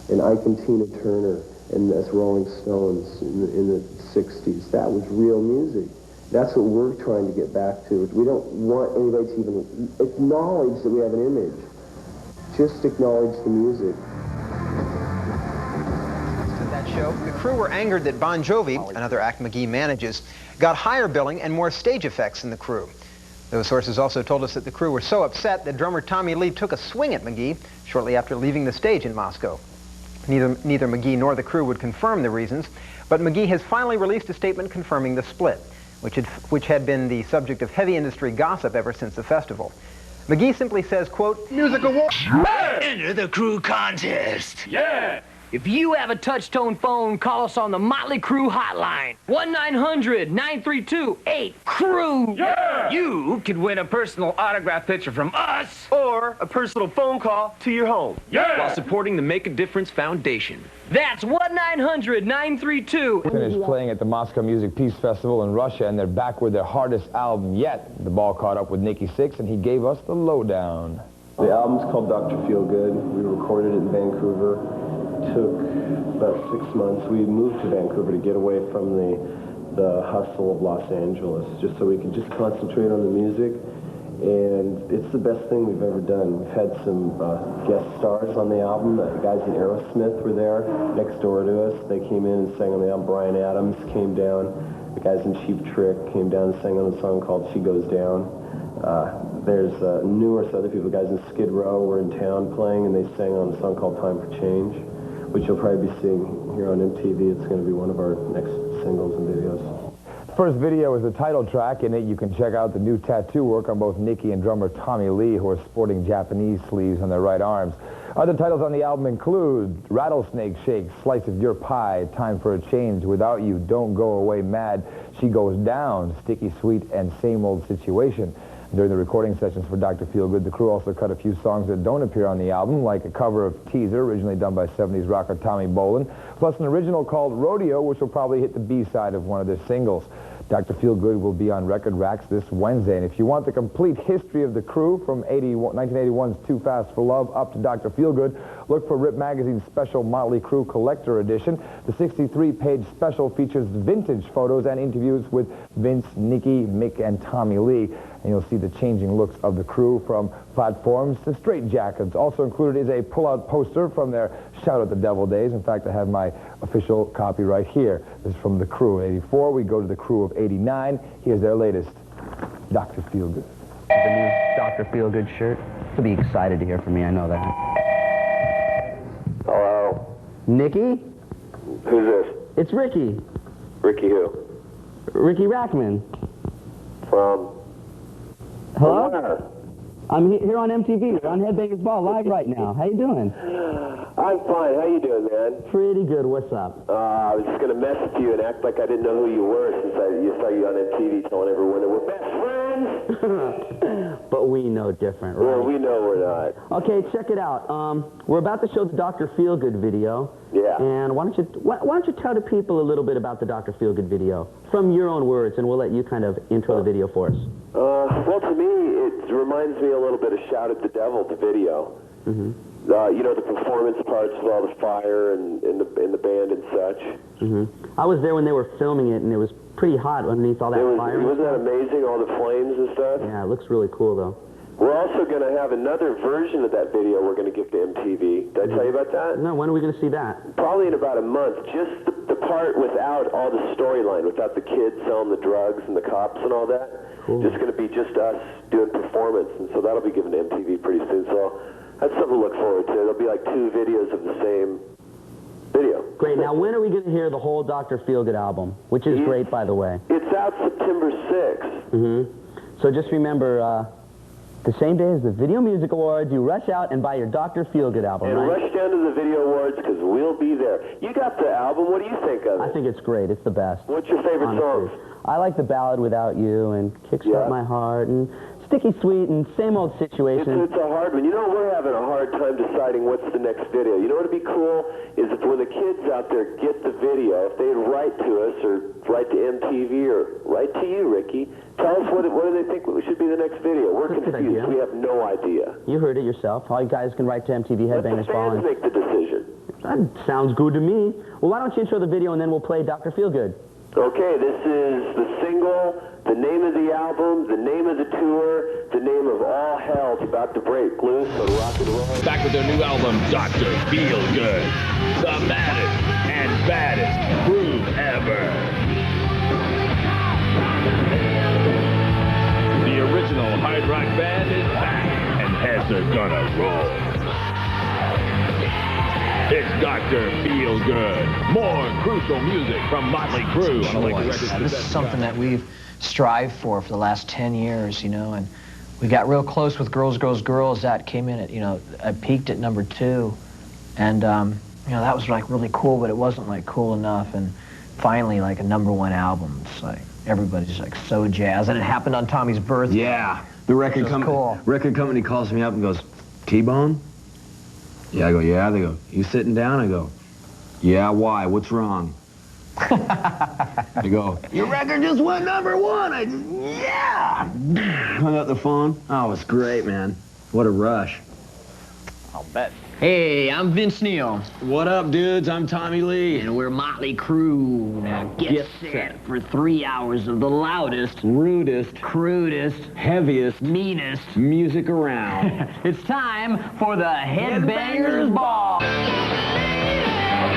Speaker 6: And Ike and Tina Turner and as Rolling Stones in the 60s, that was real music. That's what we're trying to get back to. We don't want anybody to even acknowledge that we have an image. Just acknowledge the music.
Speaker 9: That show, the Crüe were angered that Bon Jovi, another act McGee manages, got higher billing and more stage effects than the Crüe. Those sources also told us that the Crüe were so upset that drummer Tommy Lee took a swing at McGee shortly after leaving the stage in Moscow. Neither McGee nor the Crüe would confirm the reasons, but McGee has finally released a statement confirming the split, which had been the subject of heavy industry gossip ever since the festival. McGee simply says, quote,
Speaker 19: Music award.
Speaker 17: Enter the Crüe contest.
Speaker 19: Yeah.
Speaker 17: If you have a touch-tone phone, call us on the Mötley Crüe hotline. 1-900-932-8-CRÜE.
Speaker 19: Yeah!
Speaker 17: You could win a personal autograph picture from us.
Speaker 24: Or a personal phone call to your home.
Speaker 19: Yeah!
Speaker 24: While supporting the Make a Difference Foundation.
Speaker 17: That's 1-900-932.
Speaker 13: Finished playing at the Moscow Music Peace Festival in Russia, and they're back with their hardest album yet. The ball caught up with Nikki Sixx, and he gave us the lowdown.
Speaker 6: The album's called Dr.Feelgood. We recorded it in Vancouver. It took about 6 months. We moved to Vancouver to get away from the hustle of Los Angeles, just so we could just concentrate on the music. And it's the best thing we've ever done. We've had some guest stars on the album. The guys in Aerosmith were there next door to us. They came in and sang on the album. Bryan Adams came down. The guys in Cheap Trick came down and sang on a song called She Goes Down. There's numerous other people. The guys in Skid Row were in town playing, and they sang on a song called Time for Change, which you'll probably be seeing here on MTV. It's going to be one of our next singles and videos.
Speaker 13: First video is the title track. In it, you can check out the new tattoo work on both Nikki and drummer Tommy Lee, who are sporting Japanese sleeves on their right arms. Other titles on the album include Rattlesnake Shake, Slice of Your Pie, Time for a Change, Without You, Don't Go Away Mad, She Goes Down, Sticky Sweet, and Same Old Situation. During the recording sessions for Dr. Feelgood, the crew also cut a few songs that don't appear on the album, like a cover of Teaser, originally done by 70s rocker Tommy Bolin, plus an original called Rodeo, which will probably hit the B-side of one of their singles. Dr. Feelgood will be on record racks this Wednesday, and if you want the complete history of the crew from 1981's Too Fast for Love up to Dr. Feelgood, look for Rip Magazine's special Mötley Crüe collector edition. The 63-page special features vintage photos and interviews with Vince, Nikki, Mick, and Tommy Lee. And you'll see the changing looks of the crew from platforms to straitjackets. Also included is a pull-out poster from their Shout at the Devil days. In fact, I have my official copy right here. This is from the crew of '84. We go to the crew of '89. Here's their latest, Dr. Feelgood.
Speaker 12: The new Dr. Feelgood shirt. You'll be excited to hear from me, I know that.
Speaker 6: Hello?
Speaker 12: Nikki?
Speaker 6: Who's this?
Speaker 12: It's Ricky.
Speaker 6: Ricky who?
Speaker 12: Ricky Rackman.
Speaker 6: From?
Speaker 12: Hello?
Speaker 6: From where?
Speaker 12: I'm here on MTV. We're on Headbangers Ball live right now. How you doing?
Speaker 6: I'm fine. How you doing, man?
Speaker 12: Pretty good. What's up?
Speaker 6: I was just going to mess with you and act like I didn't know who you were since I saw you on MTV telling everyone that we're best friends.
Speaker 12: But we know different, right?
Speaker 6: Well, we know we're not.
Speaker 12: Okay, check it out. We're about to show the Dr. Feelgood video.
Speaker 6: Yeah.
Speaker 12: And why don't you tell the people a little bit about the Dr. Feelgood video from your own words, and we'll let you kind of intro the video for us.
Speaker 6: Well, to me, it reminds me a little bit of Shout at the Devil, the video.
Speaker 12: Mm-hmm.
Speaker 6: You know, the performance parts with all the fire and in the band and such.
Speaker 12: Mm-hmm. I was there when they were filming it, and it was pretty hot underneath all that fire.
Speaker 6: Wasn't that amazing, all the flames and stuff?
Speaker 12: Yeah, it looks really cool, though.
Speaker 6: We're also going to have another version of that video we're going to give to MTV. Did I tell you about that?
Speaker 12: No, when are we going to see that?
Speaker 6: Probably in about a month. Just the part without all the storyline, without the kids selling the drugs and the cops and all that.
Speaker 12: Cool.
Speaker 6: Just going to be just us doing performance, and so that'll be given to MTV pretty soon. So that's something to look forward to. There'll be like 2 videos of the same video.
Speaker 12: Great. Now, when are we going to hear the whole Dr. Feelgood album? Which is great, by the way.
Speaker 6: It's out September 6th.
Speaker 12: Mm-hmm. So just remember, the same day as the Video Music Awards, you rush out and buy your Dr. Feelgood album,
Speaker 6: and
Speaker 12: right?
Speaker 6: rush down to the Video Awards, because we'll be there. You got the album. What do you think of it?
Speaker 12: I think it's great. It's the best.
Speaker 6: What's your favorite song?
Speaker 12: I like the ballad Without You and Kickstart My Heart and Sticky Sweet and Same Old Situation.
Speaker 6: It's a hard one. You know, we're having a hard time deciding what's the next video. You know what would be cool is if when the kids out there get the video, if they'd write to us or write to MTV or write to you, Ricky, tell us what do they think should be the next video. We're confused. We have no idea.
Speaker 12: You heard it yourself. All you guys can write to MTV Headbangers Ball.
Speaker 6: Let the fans make the decision.
Speaker 12: That sounds good to me. Well, why don't you intro the video and then we'll play Dr. Feelgood.
Speaker 6: Okay, this is the single, the name of the album, the name of the tour, the name of all hell's about to break loose on rock and roll.
Speaker 14: Back with their new album, Dr. Feelgood. The maddest and baddest crew ever. The original hard rock band is back, and heads are gonna roll. It's Dr. Feelgood. More crucial music from Mötley Crüe.
Speaker 2: This is something that we've strived for the last 10 years, you know, and we got real close with Girls, Girls, Girls. That came in at, you know, I peaked at #2, and, you know, that was, like, really cool, but it wasn't, like, cool enough, and finally, like, a #1 album. It's like, everybody's, like, so jazzed, and it happened on Tommy's birthday.
Speaker 4: Yeah, the record company calls me up and goes, T-Bone? Yeah, I go, yeah. They go, you sitting down? I go, yeah, why? What's wrong? They go, your record just went #1. I just, yeah. Hung up the phone. Oh, it was great, man. What a rush.
Speaker 17: I'll bet. Hey, I'm Vince Neil.
Speaker 4: What up, dudes? I'm Tommy Lee.
Speaker 17: And we're Mötley Crüe. Now get set for 3 hours of the loudest,
Speaker 4: rudest,
Speaker 17: crudest,
Speaker 4: heaviest,
Speaker 17: meanest
Speaker 4: music around.
Speaker 17: It's time for the Headbangers Ball.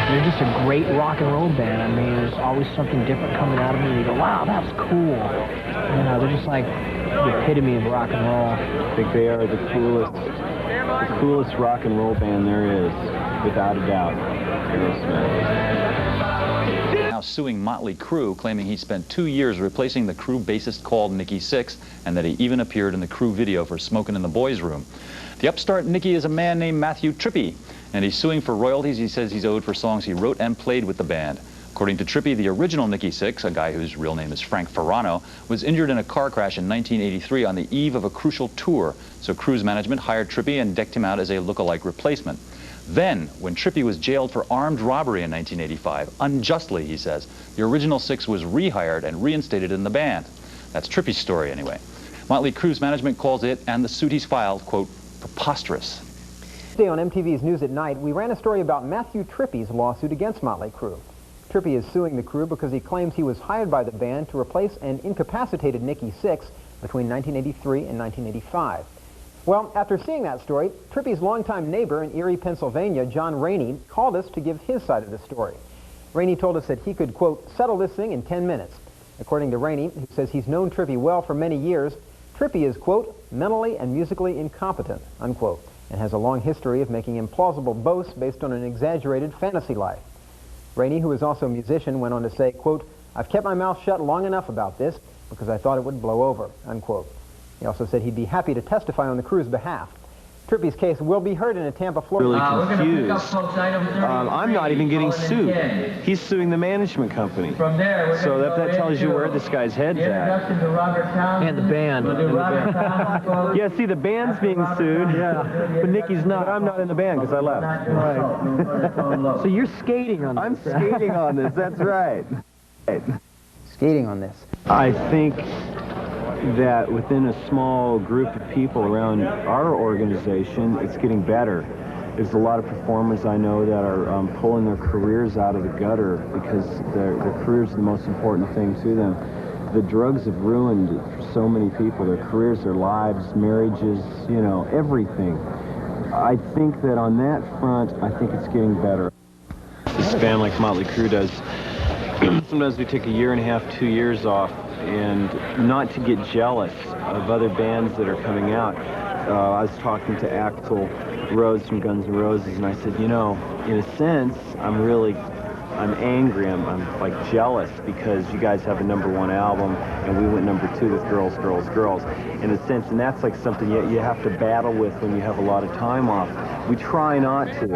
Speaker 2: They're just a great rock and roll band. I mean, there's always something different coming out of them. You go, wow, that's cool. You know, they're just like the epitome of rock and roll.
Speaker 4: I think they are the coolest rock and roll band there is, without a doubt. Aerosmith.
Speaker 2: Now
Speaker 15: suing Mötley Crüe, claiming he spent 2 years replacing the Crüe bassist called Nikki Sixx, and that he even appeared in the Crüe video for Smoking in the Boys' Room. The upstart Nikki is a man named Matthew Trippy, and he's suing for royalties he says he's owed for songs he wrote and played with the band. According to Trippy, the original Nikki Sixx, a guy whose real name is Frank Ferrano, was injured in a car crash in 1983 on the eve of a crucial tour, so Crüe's management hired Trippy and decked him out as a look-alike replacement. Then, when Trippy was jailed for armed robbery in 1985, unjustly, he says, the original Sixx was rehired and reinstated in the band. That's Trippy's story, anyway. Mötley Crüe's management calls it, and the suit he's filed, quote, preposterous.
Speaker 9: Today on MTV's News at Night, we ran a story about Matthew Trippy's lawsuit against Mötley Crüe. Trippy is suing the Crüe because he claims he was hired by the band to replace an incapacitated Nikki Sixx between 1983 and 1985. Well, after seeing that story, Trippy's longtime neighbor in Erie, Pennsylvania, John Rainey, called us to give his side of the story. Rainey told us that he could, quote, settle this thing in 10 minutes. According to Rainey, who says he's known Trippy well for many years, Trippy is, quote, mentally and musically incompetent, unquote, and has a long history of making implausible boasts based on an exaggerated fantasy life. Rainey, who is also a musician, went on to say, quote, I've kept my mouth shut long enough about this because I thought it would blow over, unquote. He also said he'd be happy to testify on the Crüe's behalf. Trippy's case will be heard in a Tampa, Florida.
Speaker 4: Really confused. I'm not even getting sued. He's suing the management company. So that tells you where this guy's head's at.
Speaker 2: And the band.
Speaker 4: Yeah, see, the band's being sued. Yeah. But Nikki's not. I'm not in the band because I left.
Speaker 2: Right. So you're skating on this.
Speaker 4: I'm skating on this. That's right.
Speaker 2: Skating on this.
Speaker 4: I think that within a small group of people around our organization, it's getting better. There's a lot of performers I know that are pulling their careers out of the gutter because their careers are the most important thing to them. The drugs have ruined so many people, their careers, their lives, marriages, you know, everything. I think that on that front, I think it's getting better. This band like Mötley Crüe does, sometimes we take a year and a half, 2 years off, and not to get jealous of other bands that are coming out. I was talking to Axl Rose from Guns N' Roses, and I said, you know, in a sense, I'm angry, I'm like jealous because you guys have a #1 album, and we went #2 with Girls, Girls, Girls, in a sense, and that's like something you have to battle with when you have a lot of time off. We try not to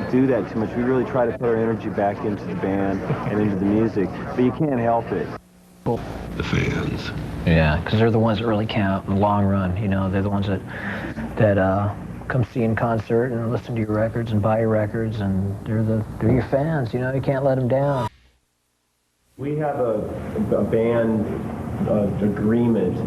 Speaker 4: do that too much. We really try to put our energy back into the band and into the music, but you can't help it.
Speaker 10: The fans.
Speaker 2: Yeah, because they're the ones that really count in the long run. You know, they're the ones that come see you in concert and listen to your records and buy your records, and they're your fans. You know, you can't let them down.
Speaker 4: We have a band agreement.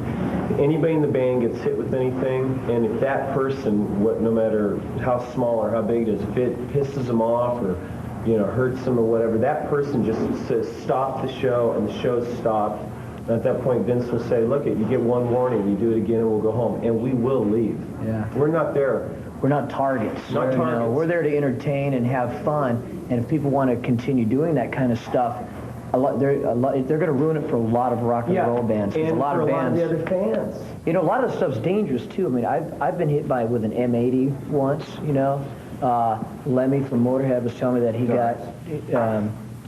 Speaker 4: Anybody in the band gets hit with anything, and if that person, no matter how small or how big it is, if it pisses them off or, you know, hurts them or whatever, that person just says stop the show, and the show's stopped. And at that point, Vince will say, look, you get one warning, you do it again, and we'll go home. And we will leave.
Speaker 2: Yeah.
Speaker 4: We're not there.
Speaker 2: We're not targets.
Speaker 4: Not targets.
Speaker 2: You know, we're there to entertain and have fun. And if people want to continue doing that kind of stuff, they're going to ruin it for a lot of rock and roll bands.
Speaker 4: And
Speaker 2: a lot of bands,
Speaker 4: the other fans.
Speaker 2: You know, a lot of the stuff's dangerous too. I mean, I've been hit with an M80 once. You know, Lemmy from Motorhead was telling me that he got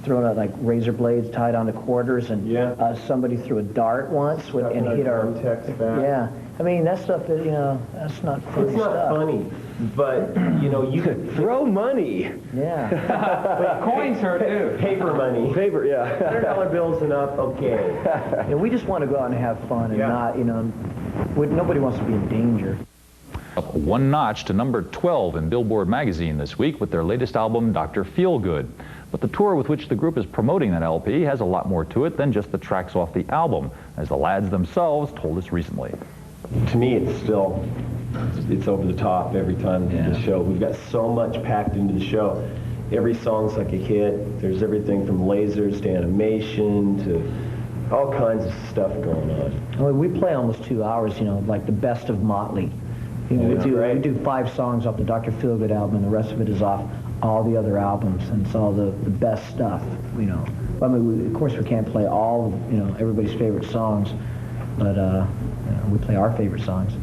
Speaker 2: thrown out like razor blades tied onto quarters, and somebody threw a dart once and hit our back. Yeah, I mean that stuff is, you know, that's not funny.
Speaker 4: It's not funny, but you know, you could throw money.
Speaker 2: Yeah.
Speaker 4: But coins hurt too. Paper money. Paper, yeah. $100 bills and up. Okay.
Speaker 2: Yeah, we just want to go out and have fun and not, you know, nobody wants to be in danger.
Speaker 15: Up one notch to #12 in Billboard magazine this week with their latest album, Dr.Feelgood. But the tour with which the group is promoting that LP has a lot more to it than just the tracks off the album, as the lads themselves told us recently.
Speaker 4: To me, it's over the top every time the show. We've got so much packed into the show. Every song's like a hit. There's everything from lasers to animation to all kinds of stuff going on.
Speaker 2: Well, we play almost 2 hours, you know, like the best of Mötley. You know, we do 5 songs off the Dr.Feelgood album, and the rest of it is off all the other albums, and it's all the best stuff, you know. I mean, of course, we can't play all, you know, everybody's favorite songs, but you know, we play our favorite songs.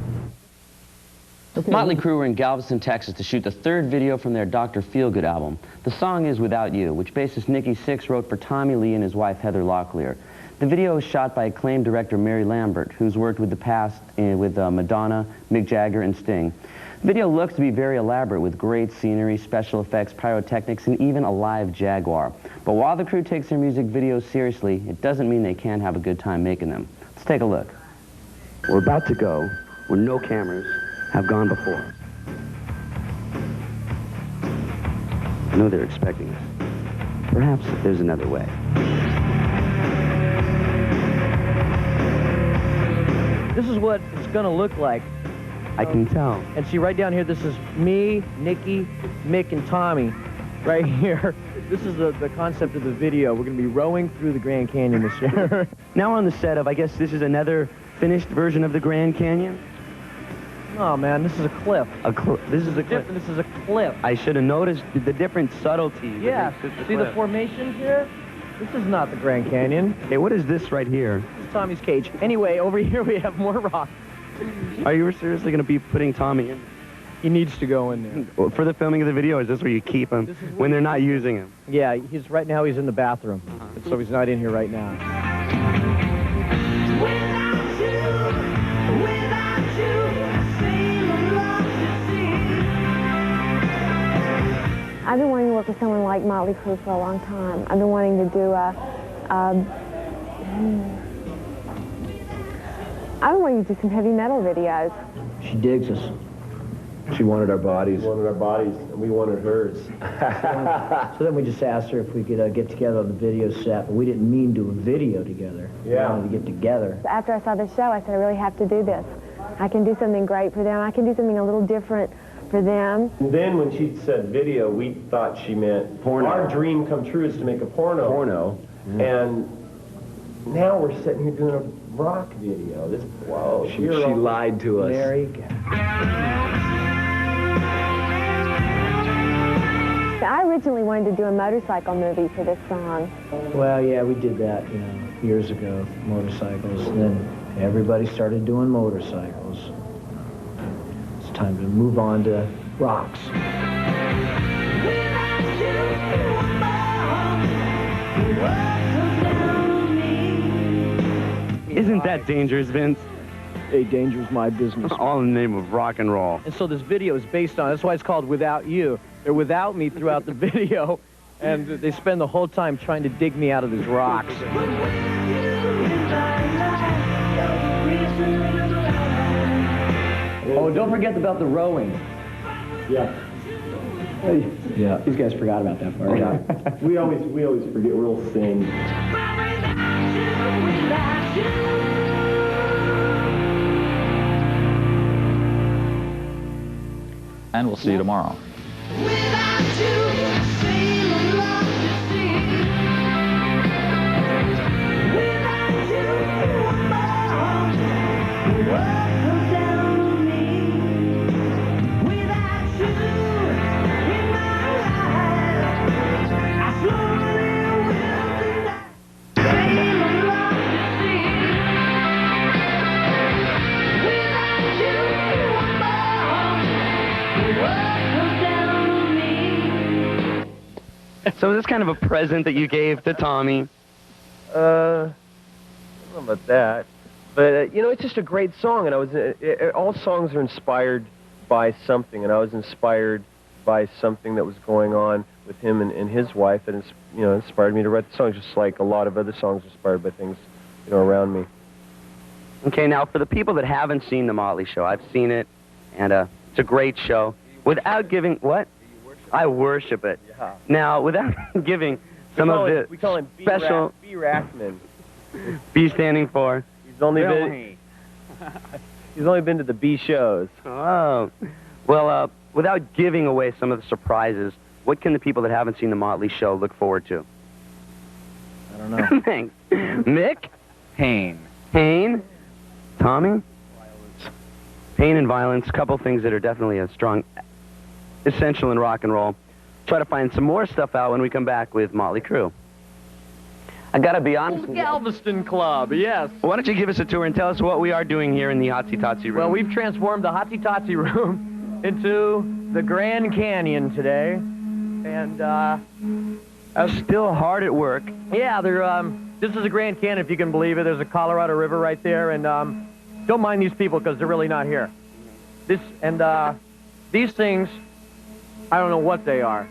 Speaker 12: Mötley Crüe were in Galveston, Texas to shoot the third video from their Dr. Feelgood album. The song is Without You, which bassist Nikki Sixx wrote for Tommy Lee and his wife Heather Locklear. The video was shot by acclaimed director Mary Lambert, who's worked with the past with Madonna, Mick Jagger, and Sting. The video looks to be very elaborate with great scenery, special effects, pyrotechnics, and even a live Jaguar. But while the crew takes their music videos seriously, it doesn't mean they can't have a good time making them. Let's take a look. We're about to go where no cameras have gone before. I know they're expecting us. Perhaps there's another way.
Speaker 2: This is what it's gonna look like.
Speaker 12: I can tell.
Speaker 2: And see right down here, this is me, Nikki, Mick, and Tommy. Right here. This is the concept of the video. We're gonna be rowing through the Grand Canyon this year.
Speaker 12: Now on the set of, I guess this is another finished version of the Grand Canyon?
Speaker 2: Oh man, this is a cliff.
Speaker 12: This is a cliff.
Speaker 2: This is a cliff.
Speaker 12: I should have noticed the different subtleties.
Speaker 2: Yeah, see the formations here? This is not the Grand Canyon.
Speaker 12: Hey, what is this right here?
Speaker 2: This is Tommy's cage. Anyway, over here we have more rocks.
Speaker 12: Are you seriously going to be putting Tommy in?
Speaker 2: He needs to go in there.
Speaker 12: For the filming of the video, is this where you keep him when they're not using him?
Speaker 2: Yeah, right now he's in the bathroom, so he's not in here right now.
Speaker 1: I've been wanting to work with someone like Mötley Crüe for a long time. I've been wanting to do I've been wanting to do some heavy metal videos.
Speaker 2: She digs us.
Speaker 4: She wanted our bodies.
Speaker 6: We wanted our bodies, and we wanted hers.
Speaker 2: So then we just asked her if we could get together on the video set, but we didn't mean do a video together.
Speaker 6: Yeah.
Speaker 2: We wanted to get together.
Speaker 1: After I saw the show, I said, I really have to do this. I can do something great for them. I can do something a little different for them.
Speaker 6: And then when she said video, we thought she meant porno. Our dream come true is to make a porno.
Speaker 4: Porno.
Speaker 6: And now we're sitting here doing a rock video. This, whoa.
Speaker 4: She lied to us.
Speaker 2: There you go.
Speaker 1: I originally wanted to do a motorcycle movie for this song.
Speaker 2: Well, yeah, we did that, years ago, motorcycles, and then everybody started doing motorcycles. It's time to move on to rocks.
Speaker 12: Isn't that dangerous, Vince?
Speaker 2: Hey, danger's my business.
Speaker 12: All in the name of rock and roll.
Speaker 2: And so this video is based on, that's why it's called Without You. They're without me throughout the video, and they spend the whole time trying to dig me out of these rocks.
Speaker 12: Oh, don't forget about the rowing.
Speaker 6: Yeah.
Speaker 12: Yeah. These guys forgot about that part.
Speaker 6: Yeah. we always forget. We'll sing.
Speaker 15: And we'll see you tomorrow.
Speaker 12: So is this kind of a present that you gave to Tommy?
Speaker 4: I don't know about that. But, it's just a great song, and all songs are inspired by something, and I was inspired by something that was going on with him and his wife, and inspired me to write the song, just like a lot of other songs inspired by things, around me.
Speaker 12: Okay, now for the people that haven't seen the Mötley show, I've seen it, and it's a great show. Without giving, what? I worship it. Yeah. Now, without giving some of the
Speaker 4: we call him
Speaker 12: special...
Speaker 4: B. Rackman.
Speaker 12: B standing for?
Speaker 4: He's only been to the B shows.
Speaker 12: Oh. Well, without giving away some of the surprises, what can the people that haven't seen the Mötley show look forward to?
Speaker 2: I don't know.
Speaker 12: Thanks. Mick?
Speaker 20: Pain.
Speaker 12: Pain? Tommy? Violence. Pain and violence, a couple things that are definitely a strong... essential in rock and roll. Try to find some more stuff out when we come back with Mötley Crüe. I gotta be honest with you.
Speaker 17: Galveston Club, yes.
Speaker 12: Why don't you give us a tour and tell us what we are doing here in the Hotsy Totsy room?
Speaker 17: Well, we've transformed the Hotsy Totsy room into the Grand Canyon today. And,
Speaker 12: still hard at work.
Speaker 17: Yeah, this is the Grand Canyon, if you can believe it. There's a Colorado River right there, and don't mind these people because they're really not here. These things, I don't know what they are,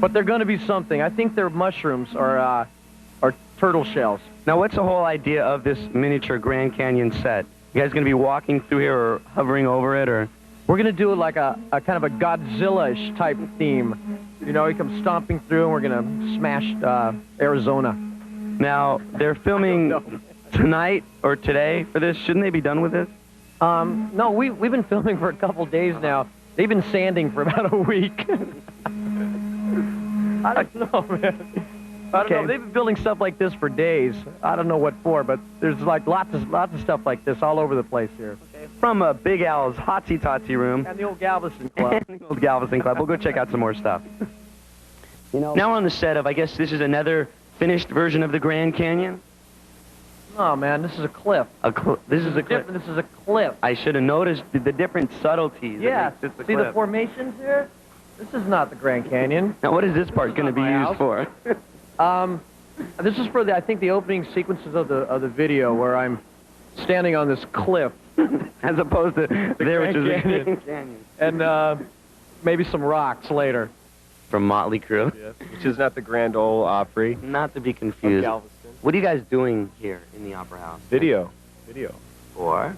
Speaker 17: but they're going to be something. I think they're mushrooms or turtle shells.
Speaker 12: Now, what's the whole idea of this miniature Grand Canyon set? You guys going to be walking through here or hovering over it, or?
Speaker 17: We're going to do like a kind of a Godzilla-ish type theme. You know, he comes stomping through, and we're going to smash Arizona.
Speaker 12: Now, they're filming tonight or today for this. Shouldn't they be done with this?
Speaker 17: No, we've been filming for a couple days now. They've been sanding for about a week. I don't know, man. I don't know. They've been building stuff like this for days. I don't know what for, but there's like lots of stuff like this all over the place here.
Speaker 12: Okay. From Big Al's Hotsy Totsy room.
Speaker 17: And the old Galveston Club.
Speaker 12: The old Galveston Club. We'll go check out some more stuff. You know, now we're on the set of, I guess this is another finished version of the Grand Canyon?
Speaker 17: Oh, man, this is a cliff.
Speaker 12: This is a cliff.
Speaker 17: This is a cliff.
Speaker 12: I should have noticed the different subtleties.
Speaker 17: Yeah, see the formations here? This is not the Grand Canyon.
Speaker 12: Now, what is this part going to be used for?
Speaker 17: This is for I think the opening sequences of the video where I'm standing on this cliff,
Speaker 12: as opposed to there, which is the Grand Canyon,
Speaker 17: and maybe some rocks later.
Speaker 12: From Mötley Crüe,
Speaker 4: yes, which is not the Grand Ole Opry.
Speaker 12: Not to be confused. What are you guys doing here in the Opera House?
Speaker 4: Video.
Speaker 12: Or?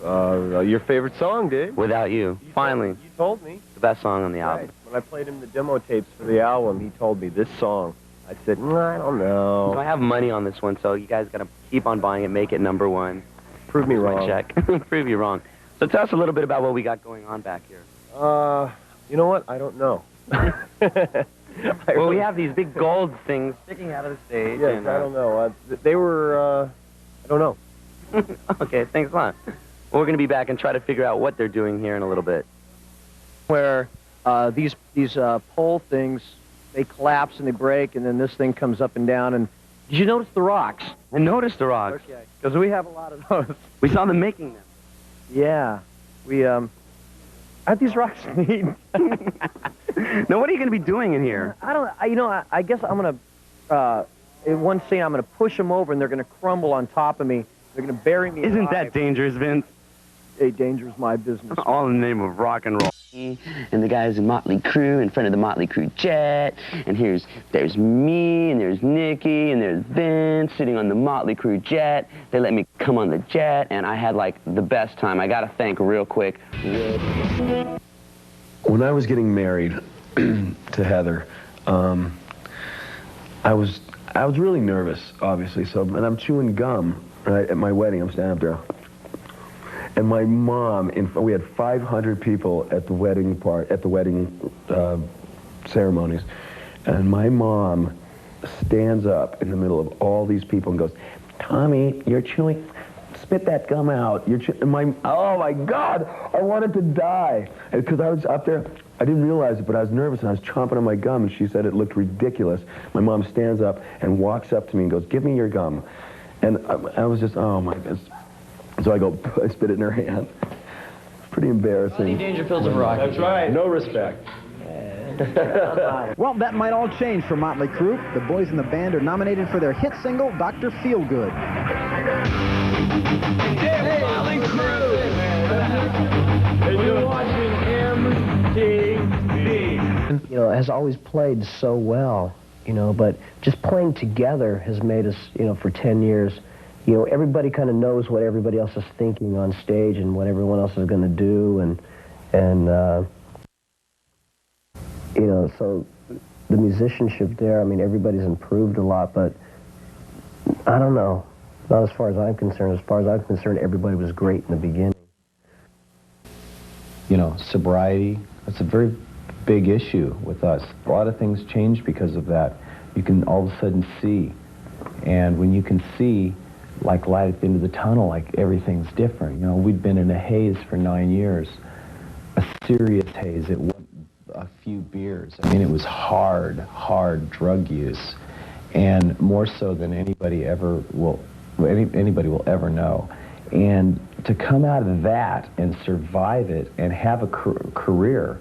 Speaker 4: Your favorite song, Dave.
Speaker 12: Without You. Finally.
Speaker 4: You told me.
Speaker 12: The best song on the album.
Speaker 4: Right. When I played him the demo tapes for the album, he told me this song. I said, I don't know.
Speaker 12: So I have money on this one, so you guys got to keep on buying it, make it #1.
Speaker 4: Prove me wrong.
Speaker 12: Check. Prove you wrong. So tell us a little bit about what we got going on back here.
Speaker 4: You know what? I don't know.
Speaker 12: Well, we have these big gold things sticking out of the stage.
Speaker 4: Yes,
Speaker 12: and,
Speaker 4: I don't know. They were, I don't know.
Speaker 12: Okay, thanks a lot. Well, we're going to be back and try to figure out what they're doing here in a little bit.
Speaker 17: Where these pole things, they collapse and they break, and then this thing comes up and down. And did you notice the rocks?
Speaker 12: I noticed the rocks.
Speaker 17: Okay, because we have a lot of those.
Speaker 12: We saw them making them.
Speaker 17: Yeah, we aren't these rocks neat?
Speaker 12: Now, what are you going to be doing in here?
Speaker 17: I don't. I guess I'm going to. In one scene, I'm going to push them over, and they're going to crumble on top of me. They're going to bury me.
Speaker 12: Isn't that dangerous, Vince?
Speaker 17: Hey, danger's my business.
Speaker 12: All in the name of rock and roll. And the guys in Mötley Crüe in front of the Mötley Crüe jet. And there's me, and there's Nikki, and there's Vince sitting on the Mötley Crüe jet. They let me come on the jet, and I had like the best time. I got to thank real quick.
Speaker 10: When I was getting married to Heather, I was really nervous, obviously. And I'm chewing gum right at my wedding. I'm standing up there. And my mom, we had 500 people at the wedding ceremonies, and my mom stands up in the middle of all these people and goes, "Tommy, you're chewing. Spit that gum out. Oh my God, I wanted to die because I was up there. I didn't realize it, but I was nervous and I was chomping on my gum, and she said it looked ridiculous. My mom stands up and walks up to me and goes, "Give me your gum," and I was just, oh my goodness. So I spit it in her hand. It's pretty embarrassing.
Speaker 17: Rodney Dangerfield's a rock.
Speaker 4: That's right. No respect.
Speaker 8: Well, that might all change for Mötley Crüe. The boys in the band are nominated for their hit single, Dr. Feelgood.
Speaker 14: Hey, Mötley Crüe! And you're watching MTV.
Speaker 2: You know, has always played so well, you know, but just playing together has made us, you know, for 10 years, you know, everybody kind of knows what everybody else is thinking on stage and what everyone else is going to do, and you know, so the musicianship there, I mean, everybody's improved a lot, but I don't know, not as far as I'm concerned. As far as I'm concerned, everybody was great in the beginning.
Speaker 6: You know, sobriety, that's a very big issue with us. A lot of things change because of that. You can all of a sudden see, and when you can see, like light at the end of the tunnel, like everything's different. You know, we'd been in a haze for 9 years, a serious haze. It wasn't a few beers. I mean, it was hard drug use.
Speaker 10: and more so than anybody ever will, anybody will ever know. And to come out of that and survive it and have a career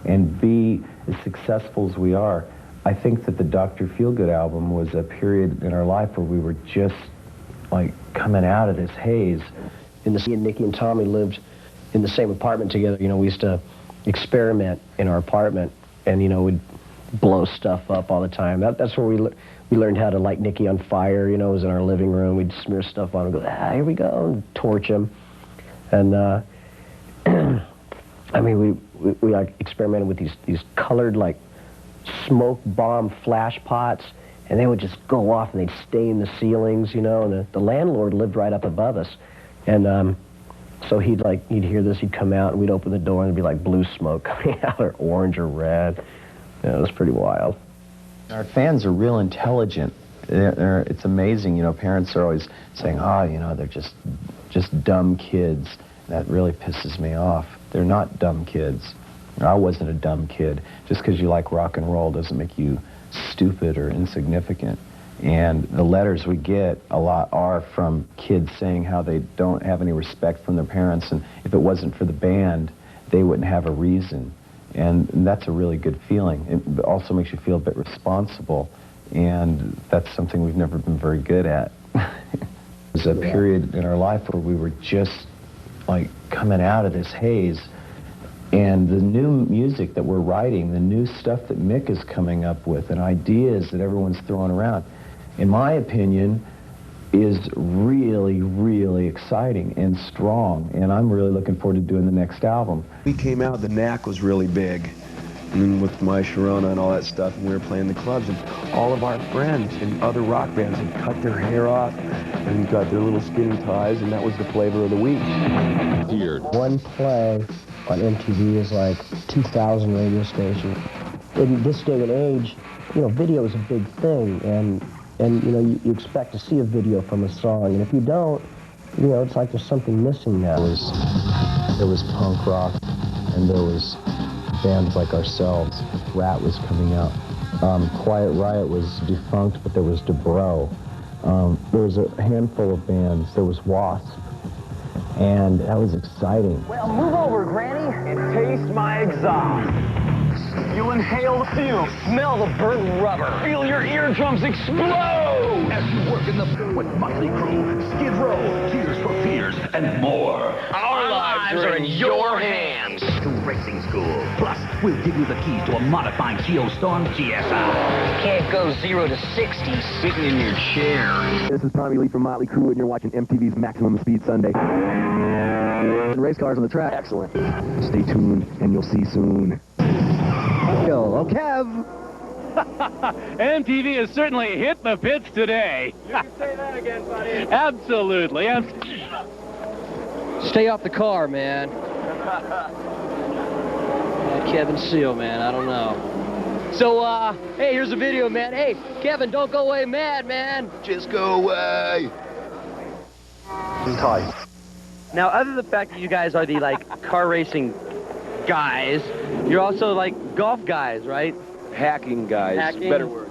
Speaker 10: and be as successful as we are, I think that the Dr. Feelgood album was a period in our life where we were just like coming out of this haze.
Speaker 2: And Nicky and Tommy lived in the same apartment together. You know, we used to experiment in our apartment, and you know, we'd blow stuff up all the time. That's where we learned how to light Nicky on fire. You know, it was in our living room. We'd smear stuff on him, and go, here we go, and torch him. And I mean, we like experimented with these colored like smoke bomb flash pots, and they would just go off and they'd stain the ceilings, you know. And the landlord lived right up above us, and so he'd hear this, he'd come out, and we'd open the door, and there'd be like blue smoke coming out, or orange or red. Yeah, it was pretty wild.
Speaker 10: Our fans are real intelligent. It's amazing, you know. Parents are always saying, "Oh, you know, they're just dumb kids." That really pisses me off. They're not dumb kids. I wasn't a dumb kid. Just because you like rock and roll doesn't make you stupid or insignificant. And the letters we get a lot are from kids saying how they don't have any respect from their parents, and if it wasn't for the band, they wouldn't have a reason. And that's a really good feeling. It also makes you feel a bit responsible, and that's something we've never been very good at. There's a period in our life where we were just like coming out of this haze, and the new music that we're writing, the new stuff that Mick is coming up with, and ideas that everyone's throwing around, in my opinion, is really, really exciting and strong, and I'm really looking forward to doing the next album.
Speaker 4: We came out, the knack was really big, and then with My Sharona and all that stuff, and we were playing the clubs, and all of our friends in other rock bands had cut their hair off and got their little skinny ties, and that was the flavor of the week.
Speaker 10: Here.
Speaker 2: One play on MTV is like 2,000 radio stations. In this day and age, you know, video is a big thing, and you know, you expect to see a video from a song, and if you don't, you know, it's like there's something missing now. There was punk rock, and there was bands like ourselves. Rat was coming out. Quiet Riot was defunct, but there was Dubrow. There was a handful of bands. There was Wasp, and that was exciting.
Speaker 19: Well, move over, Granny, and taste my exhaust. You'll inhale the fumes, smell the burnt rubber, feel your eardrums explode
Speaker 14: as you work in the with Mötley Crüe, Skid Row, Tears for Fears, and more.
Speaker 19: Our lives are in your hands.
Speaker 14: To racing school. Plus, we'll give you the keys to a modified Geostorm GSI.
Speaker 19: Can't go 0 to 60 sitting in your chair.
Speaker 4: This is Tommy Lee from Mötley Crüe, and you're watching MTV's Maximum Speed Sunday. Race cars on the track. Excellent. Stay tuned, and you'll see soon.
Speaker 8: Yo, Kev.
Speaker 18: MTV has certainly hit the pits today.
Speaker 19: You can say that again, buddy.
Speaker 18: Absolutely.
Speaker 17: Stay off the car, man. Kevin Seal, man, I don't know. So, hey, here's a video, man. Hey, Kevin, don't go away mad, man.
Speaker 14: Just go away.
Speaker 17: Hi.
Speaker 12: Now, other than the fact that you guys are the, like, car racing guys, you're also, like, golf guys, right?
Speaker 4: Hacking guys.
Speaker 12: Hacking.
Speaker 4: Better word.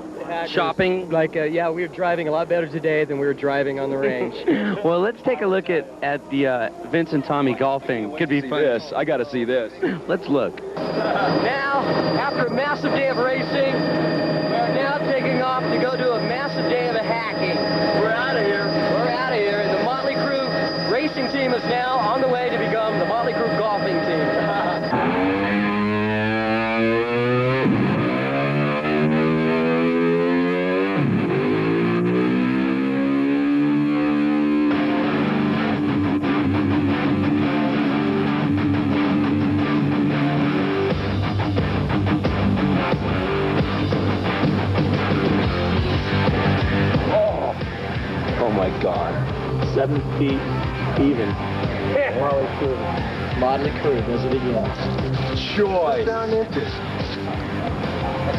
Speaker 17: Shopping. Like, yeah, we were driving a lot better today than we were driving on the range.
Speaker 12: Well, let's take a look at the Vince and Tommy golfing. Could be fun.
Speaker 4: This. I got to see this.
Speaker 12: Let's look.
Speaker 17: Now, after a massive day of racing, we're now taking off to go do a massive day of hacking. We're out of here. We're out of here. And the Mötley Crüe racing team is now on the way to become the Mötley Crüe golfing team.
Speaker 4: Oh my God. 7 feet even.
Speaker 17: Mötley Crüe. Mötley Crüe does it again.
Speaker 4: Joy.
Speaker 17: That's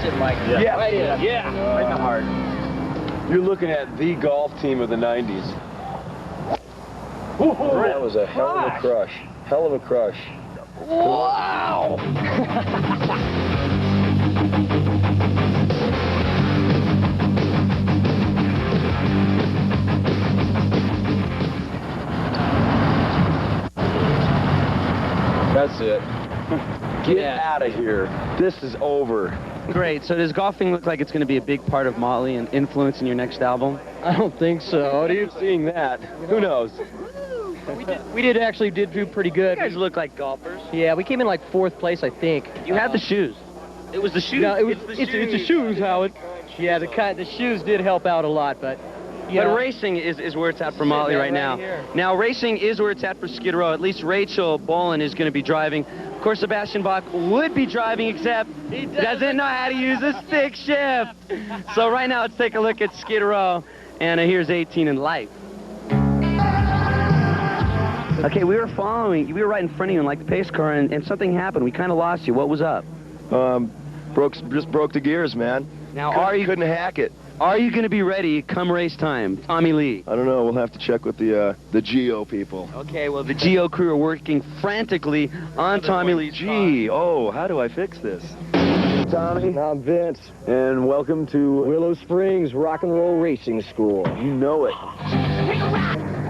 Speaker 17: it, Mike.
Speaker 4: Yeah.
Speaker 17: Right in.
Speaker 4: Yeah. Right in the heart. You're looking at the golf team of the 90s. That was a hell of a crush. Hell of a crush.
Speaker 17: Wow!
Speaker 4: That's it. Get out of here. This is over.
Speaker 12: Great. So does golfing look like it's going to be a big part of Mötley and influence in your next album?
Speaker 16: I don't think so.
Speaker 4: What are you seeing that? Who knows?
Speaker 16: We actually did do pretty good.
Speaker 12: You guys look like golfers.
Speaker 16: Yeah, we came in like 4th place, I think.
Speaker 12: You had the shoes. It was the shoes.
Speaker 16: No, it's the shoes, Howard. Yeah, the shoes did help out a lot, but...
Speaker 12: Yeah. But racing is where it's at for Mötley right now. Now, racing is where it's at for Skid Row. At least Rachel Bolan is going to be driving. Of course, Sebastian Bach would be driving, except he doesn't know how to use a stick shift. So right now, let's take a look at Skid Row. And here's 18 in life. Okay, we were right in front of you in like the pace car, and something happened. We kind of lost you. What was up?
Speaker 4: Just broke the gears, man.
Speaker 12: Now,
Speaker 4: couldn't hack it.
Speaker 12: Are you going to be ready come race time, Tommy Lee?
Speaker 4: I don't know. We'll have to check with the Geo people.
Speaker 12: Okay, well, the Geo crew are working frantically on Tommy Lee's car.
Speaker 4: How do I fix this? Tommy, I'm Vince, and welcome to Willow Springs Rock and Roll Racing School. You know it.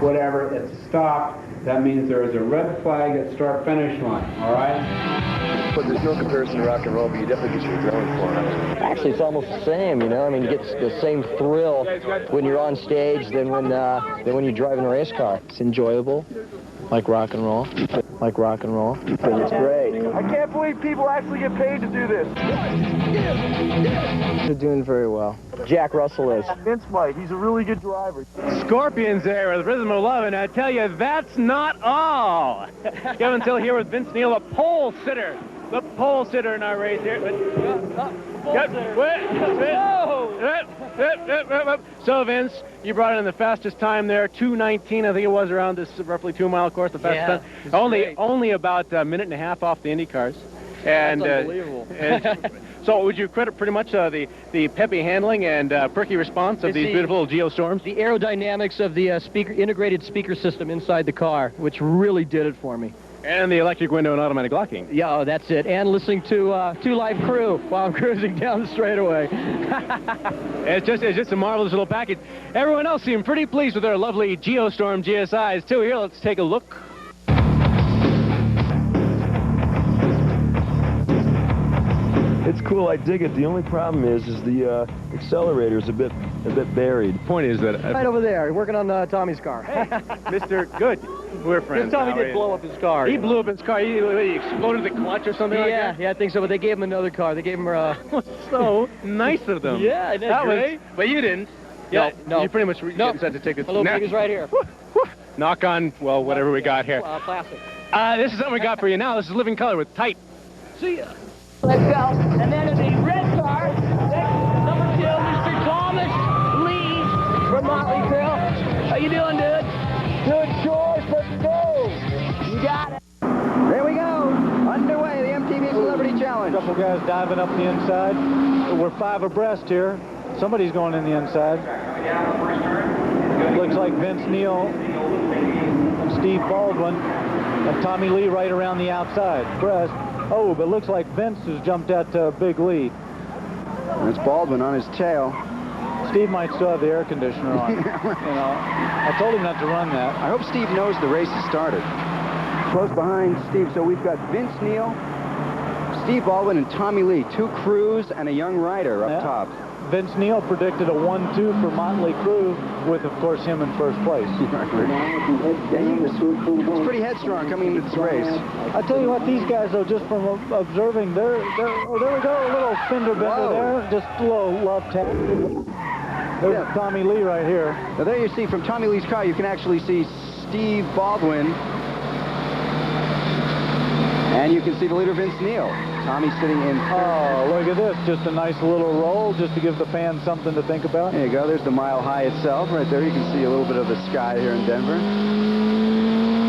Speaker 20: Whatever, it's stopped. That means there is a red flag at start-finish line, all right?
Speaker 4: But there's no comparison to rock and roll, but you definitely get your adrenaline flowing.
Speaker 2: Actually, it's almost the same, you know? I mean, you get the same thrill when you're on stage than when you're driving a race car. It's enjoyable, like rock and roll. Like rock and roll. It's great.
Speaker 19: I can't believe people actually get paid to do this.
Speaker 2: They're doing very well. Jack Russell is.
Speaker 19: Vince might. He's a really good driver.
Speaker 18: Scorpions there with Rhythm of Love, and I tell you, that's not all. Kevin Till here with Vince Neil, the pole sitter. The pole sitter in our race here. So, Vince, you brought in the fastest time there, 2:19, I think it was, around this roughly 2-mile course, the fastest time. Only about a minute and a half off the Indy cars. And,
Speaker 16: that's unbelievable.
Speaker 18: So would you credit pretty much the peppy handling and perky response of these beautiful little Geostorms?
Speaker 16: The aerodynamics of the integrated speaker system inside the car, which really did it for me.
Speaker 18: And the electric window and automatic locking.
Speaker 16: Yeah, that's it. And listening to Two Live Crew while I'm cruising down the straightaway.
Speaker 18: It's just a marvelous little package. Everyone else seemed pretty pleased with their lovely Geostorm GSIs too. Here, let's take a look.
Speaker 4: It's cool, I dig it. The only problem is the accelerator's a bit buried.
Speaker 18: The point is that...
Speaker 16: right over there, working on Tommy's car.
Speaker 18: Hey, Mr. Good. We're friends.
Speaker 16: Tommy did blow up his car.
Speaker 18: He blew up his car. He exploded the clutch or something like that?
Speaker 16: Yeah, I think so, but they gave him another car. They gave him...
Speaker 18: So nice of them.
Speaker 16: Yeah, isn't that great?
Speaker 18: But you didn't.
Speaker 16: Yeah, no.
Speaker 18: You pretty much didn't set to take it.
Speaker 16: Hello, baby's right here.
Speaker 18: Knock on, well, whatever we got here.
Speaker 16: Classic.
Speaker 18: This is something we got for you now. This is Living Color with Type.
Speaker 16: See ya.
Speaker 21: Let's go. And then in the red car, number 2, Mr. Thomas Lee from Mötley Crüe. How you doing, dude? Good choice. Let's go. You got it.
Speaker 8: There we go. Underway, the MTV Celebrity Challenge.
Speaker 7: A couple guys diving up the inside. We're 5 abreast here. Somebody's going in the inside. Looks like Vince Neil and Steve Baldwin and Tommy Lee right around the outside. Crest. Oh, but looks like Vince has jumped out to a big lead.
Speaker 8: There's Baldwin on his tail.
Speaker 7: Steve might still have the air conditioner on. You know, I told him not to run that.
Speaker 8: I hope Steve knows the race has started. Close behind Steve, so we've got Vince Neil, Steve Baldwin, and Tommy Lee. 2 crews and a young rider up top.
Speaker 7: Vince Neil predicted a 1-2 for Mötley Crüe, with, of course, him in first place.
Speaker 8: It's pretty headstrong coming into this race.
Speaker 7: I tell you what, these guys, though, just from observing, oh, there we go, a little fender bender there, just a little love tap. There's Tommy Lee right here.
Speaker 8: Now there you see, from Tommy Lee's car, you can actually see Steve Baldwin, and you can see the leader, Vince Neil. Tommy sitting in third.
Speaker 7: Oh, look at this. Just a nice little roll just to give the fans something to think about.
Speaker 8: There you go. There's the Mile High itself. Right there, you can see a little bit of the sky here in Denver.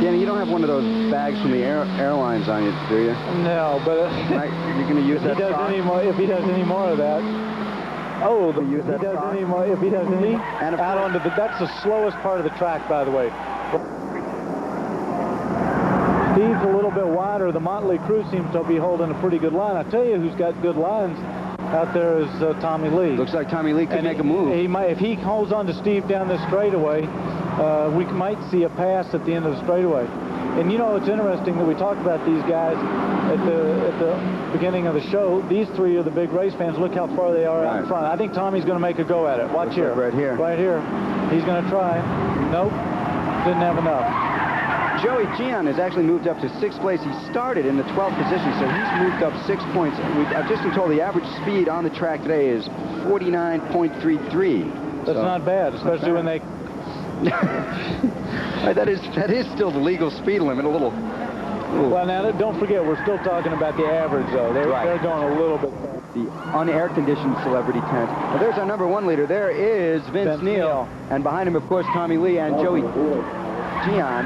Speaker 8: Danny, you don't have one of those bags from the airlines on you, do you?
Speaker 7: No, but...
Speaker 8: You're going to use that sock?
Speaker 7: If he does any more of that... Oh, if he does any... And out onto the... That's the slowest part of the track, by the way. Steve's a little bit wider. The Mötley Crüe seems to be holding a pretty good line. I tell you who's got good lines out there is Tommy Lee.
Speaker 8: Looks like Tommy Lee could make a move.
Speaker 7: He might, if he holds on to Steve down this straightaway, we might see a pass at the end of the straightaway. And you know, it's interesting that we talked about these guys at the beginning of the show. These three are the big race fans. Look how far they are out in front. I think Tommy's going to make a go at it. Watch here.
Speaker 8: Right here.
Speaker 7: Right here. He's going to try. Nope. Didn't have enough.
Speaker 8: Joey Gian has actually moved up to 6th place. He started in the 12th position, so he's moved up 6 points. I've just been told the average speed on the track today is 49.33.
Speaker 7: That's not bad, especially when they...
Speaker 8: that is still the legal speed limit, a little...
Speaker 7: Well, now, don't forget, we're still talking about the average, though. They're going a little bit...
Speaker 8: The unair-conditioned celebrity tent. Well, there's our #1 leader. There is Vince Neil. And behind him, of course, Tommy Lee and Joey Gian.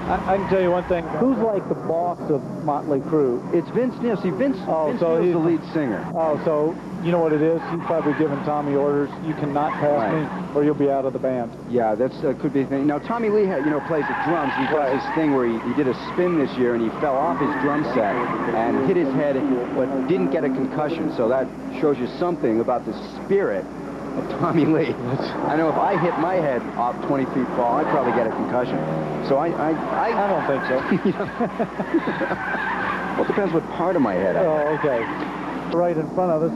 Speaker 7: I can tell you one thing. Who's like the boss of Mötley Crüe?
Speaker 8: It's Vince Neil. See, Vince Neil's the lead singer.
Speaker 7: Oh, so you know what it is? He's probably giving Tommy orders. You cannot pass me, or you'll be out of the band.
Speaker 8: Yeah, that could be the thing. Now, Tommy Lee, plays the drums. He does this thing where he did a spin this year, and he fell off his drum set and hit his head, but didn't get a concussion. So that shows you something about the spirit of Tommy Lee. I know if I hit my head off 20 feet fall, I'd probably get a concussion. So I
Speaker 7: don't think so.
Speaker 8: Well, it depends what part of my head I hit.
Speaker 7: Oh, okay. Right in front of us.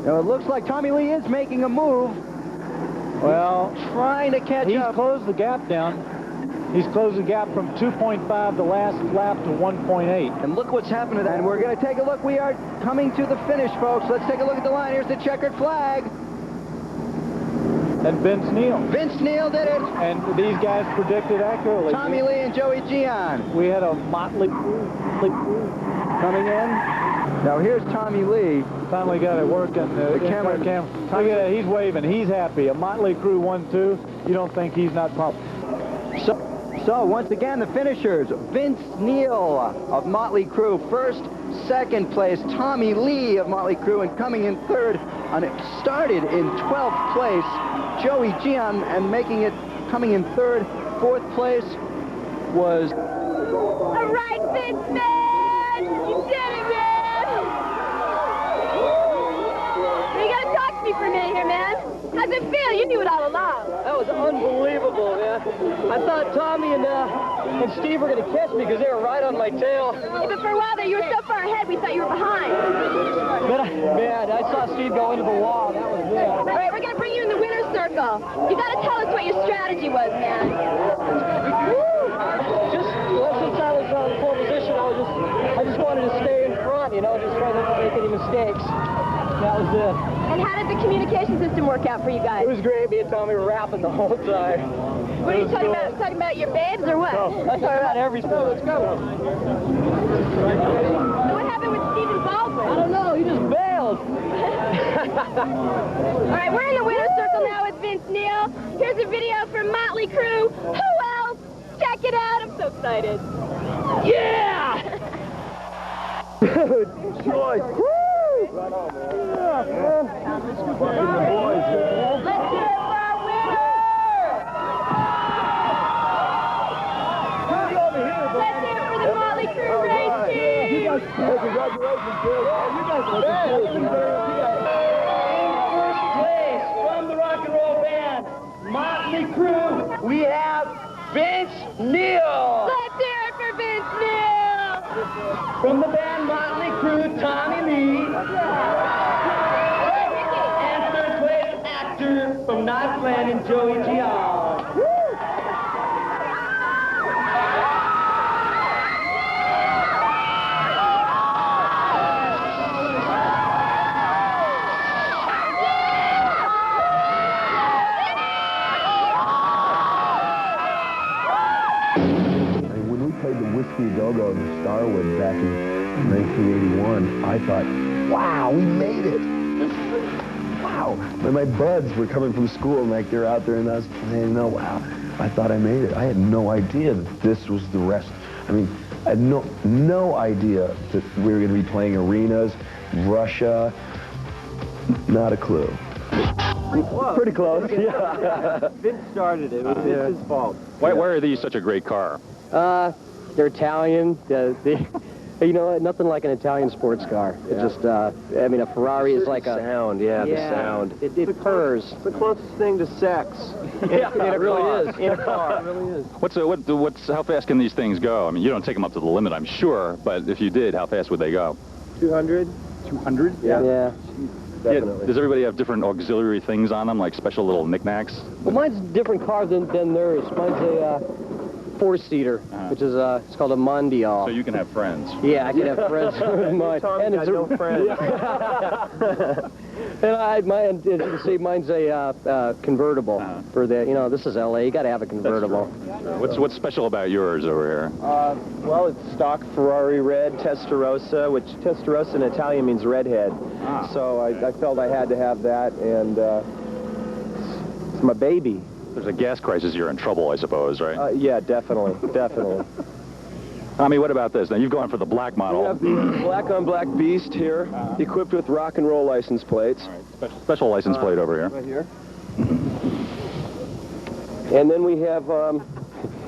Speaker 8: Now, it looks like Tommy Lee is making a move.
Speaker 7: Well,
Speaker 8: trying to catch up.
Speaker 7: He's closed the gap down. He's closed the gap from 2.5 the last lap to 1.8.
Speaker 8: And look what's happened to that. And we're going to take a look. We are coming to the finish, folks. Let's take a look at the line. Here's the checkered flag.
Speaker 7: And Vince Neil.
Speaker 8: Vince Neil did it.
Speaker 7: And these guys predicted accurately.
Speaker 8: Tommy Lee and Joey Gian.
Speaker 7: We had a Mötley Crüe
Speaker 8: coming in. Now here's Tommy Lee.
Speaker 7: Finally got it working. The camera. Look at that. He's waving. He's happy. A Mötley Crüe 1-2. You don't think he's not pumped.
Speaker 8: So once again, the finishers. Vince Neil of Mötley Crüe first. Second place, Tommy Lee of Mötley Crüe, and coming in third, and it started in 12th place, Joey Gian, and coming in third. Fourth place was...
Speaker 21: All right, Vince, man! You did it, man! You gotta talk to me for a minute here, man. How's it feel? You knew it all along.
Speaker 17: That was unbelievable, man. I thought Tommy and Steve were going to catch me because they were right on my tail.
Speaker 21: Yeah, but for a while there, you were so far ahead, we thought you were behind.
Speaker 17: Man, I saw Steve go into the wall. That was it.
Speaker 21: All right, we're going to bring you in the winner's circle. You got to tell us what your strategy was, man.
Speaker 17: Just since I was in pole position, I just wanted to stay in front, just try not to make any mistakes. That was it.
Speaker 21: And how did the communication system work out for you guys?
Speaker 17: It was great. Me and Tommy were rapping the whole time.
Speaker 21: What are you talking about? Talking about your babes or what?
Speaker 17: No, I'm talking about everything. Let's go.
Speaker 21: So what happened with Stephen Baldwin?
Speaker 17: I don't know. He just bailed.
Speaker 21: All right, we're in the winner's circle now with Vince Neil. Here's a video from Mötley Crüe. Who else? Check it out. I'm so excited.
Speaker 17: Yeah!
Speaker 8: Good choice. Woo!
Speaker 17: Right on, man.
Speaker 21: Yeah, man.
Speaker 17: Let's do it for our winner!
Speaker 21: Let's do it for the Mötley Crüe race team!
Speaker 17: You guys, congratulations, Bill. You guys are in first place from the rock and roll band, Mötley Crüe, we have Vince Neil.
Speaker 21: Let's hear it for Vince Neil!
Speaker 17: From the band Mötley Crüe, Tommy Lee. And third place actor from Northland and Joey Gian.
Speaker 10: When we played the Whiskey Go-Go in Starwood back in 1981, I thought, wow, we made it. Wow. My buds were coming from school and they're out there and I was playing, wow. I thought I made it. I had no idea that this was the rest. I mean, I had no idea that we were going to be playing arenas, Russia, not a clue. Pretty close, yeah.
Speaker 17: Vince started it. It was Vince's fault.
Speaker 15: Why are these such a great car?
Speaker 17: They're Italian.
Speaker 5: You know, nothing like an Italian sports car. It just, I mean, a Ferrari is like a
Speaker 6: sound. Yeah, the sound.
Speaker 5: It purrs.
Speaker 6: It's the closest thing to sex.
Speaker 5: Yeah,
Speaker 6: it really is.
Speaker 5: In a car, it really is.
Speaker 15: How fast can these things go? I mean, you don't take them up to the limit, I'm sure, but if you did, how fast would they go?
Speaker 6: 200.
Speaker 15: 200?
Speaker 5: Yeah.
Speaker 6: Definitely.
Speaker 15: Does everybody have different auxiliary things on them, like special little knickknacks?
Speaker 5: Well, mine's a different car than theirs. Mine's a four-seater, which is it's called a Mondial.
Speaker 15: So you can have friends.
Speaker 5: Yeah, I can have friends with mine.
Speaker 6: And it's no friends.
Speaker 5: And as you can see, mine's a convertible for the, you know, this is LA. You got to have a convertible.
Speaker 15: What's special about yours over here?
Speaker 6: Well, it's stock Ferrari red Testarossa, which Testarossa in Italian means redhead. So I felt I had to have that, and it's my baby.
Speaker 15: There's a gas crisis, you're in trouble, I suppose, right?
Speaker 6: Yeah, definitely, definitely.
Speaker 15: Tommy, what about this? Now, you've gone for the black model.
Speaker 6: We have the black-on-black beast here, equipped with rock and roll license plates.
Speaker 15: Special license plate over here.
Speaker 6: Right here. And then we have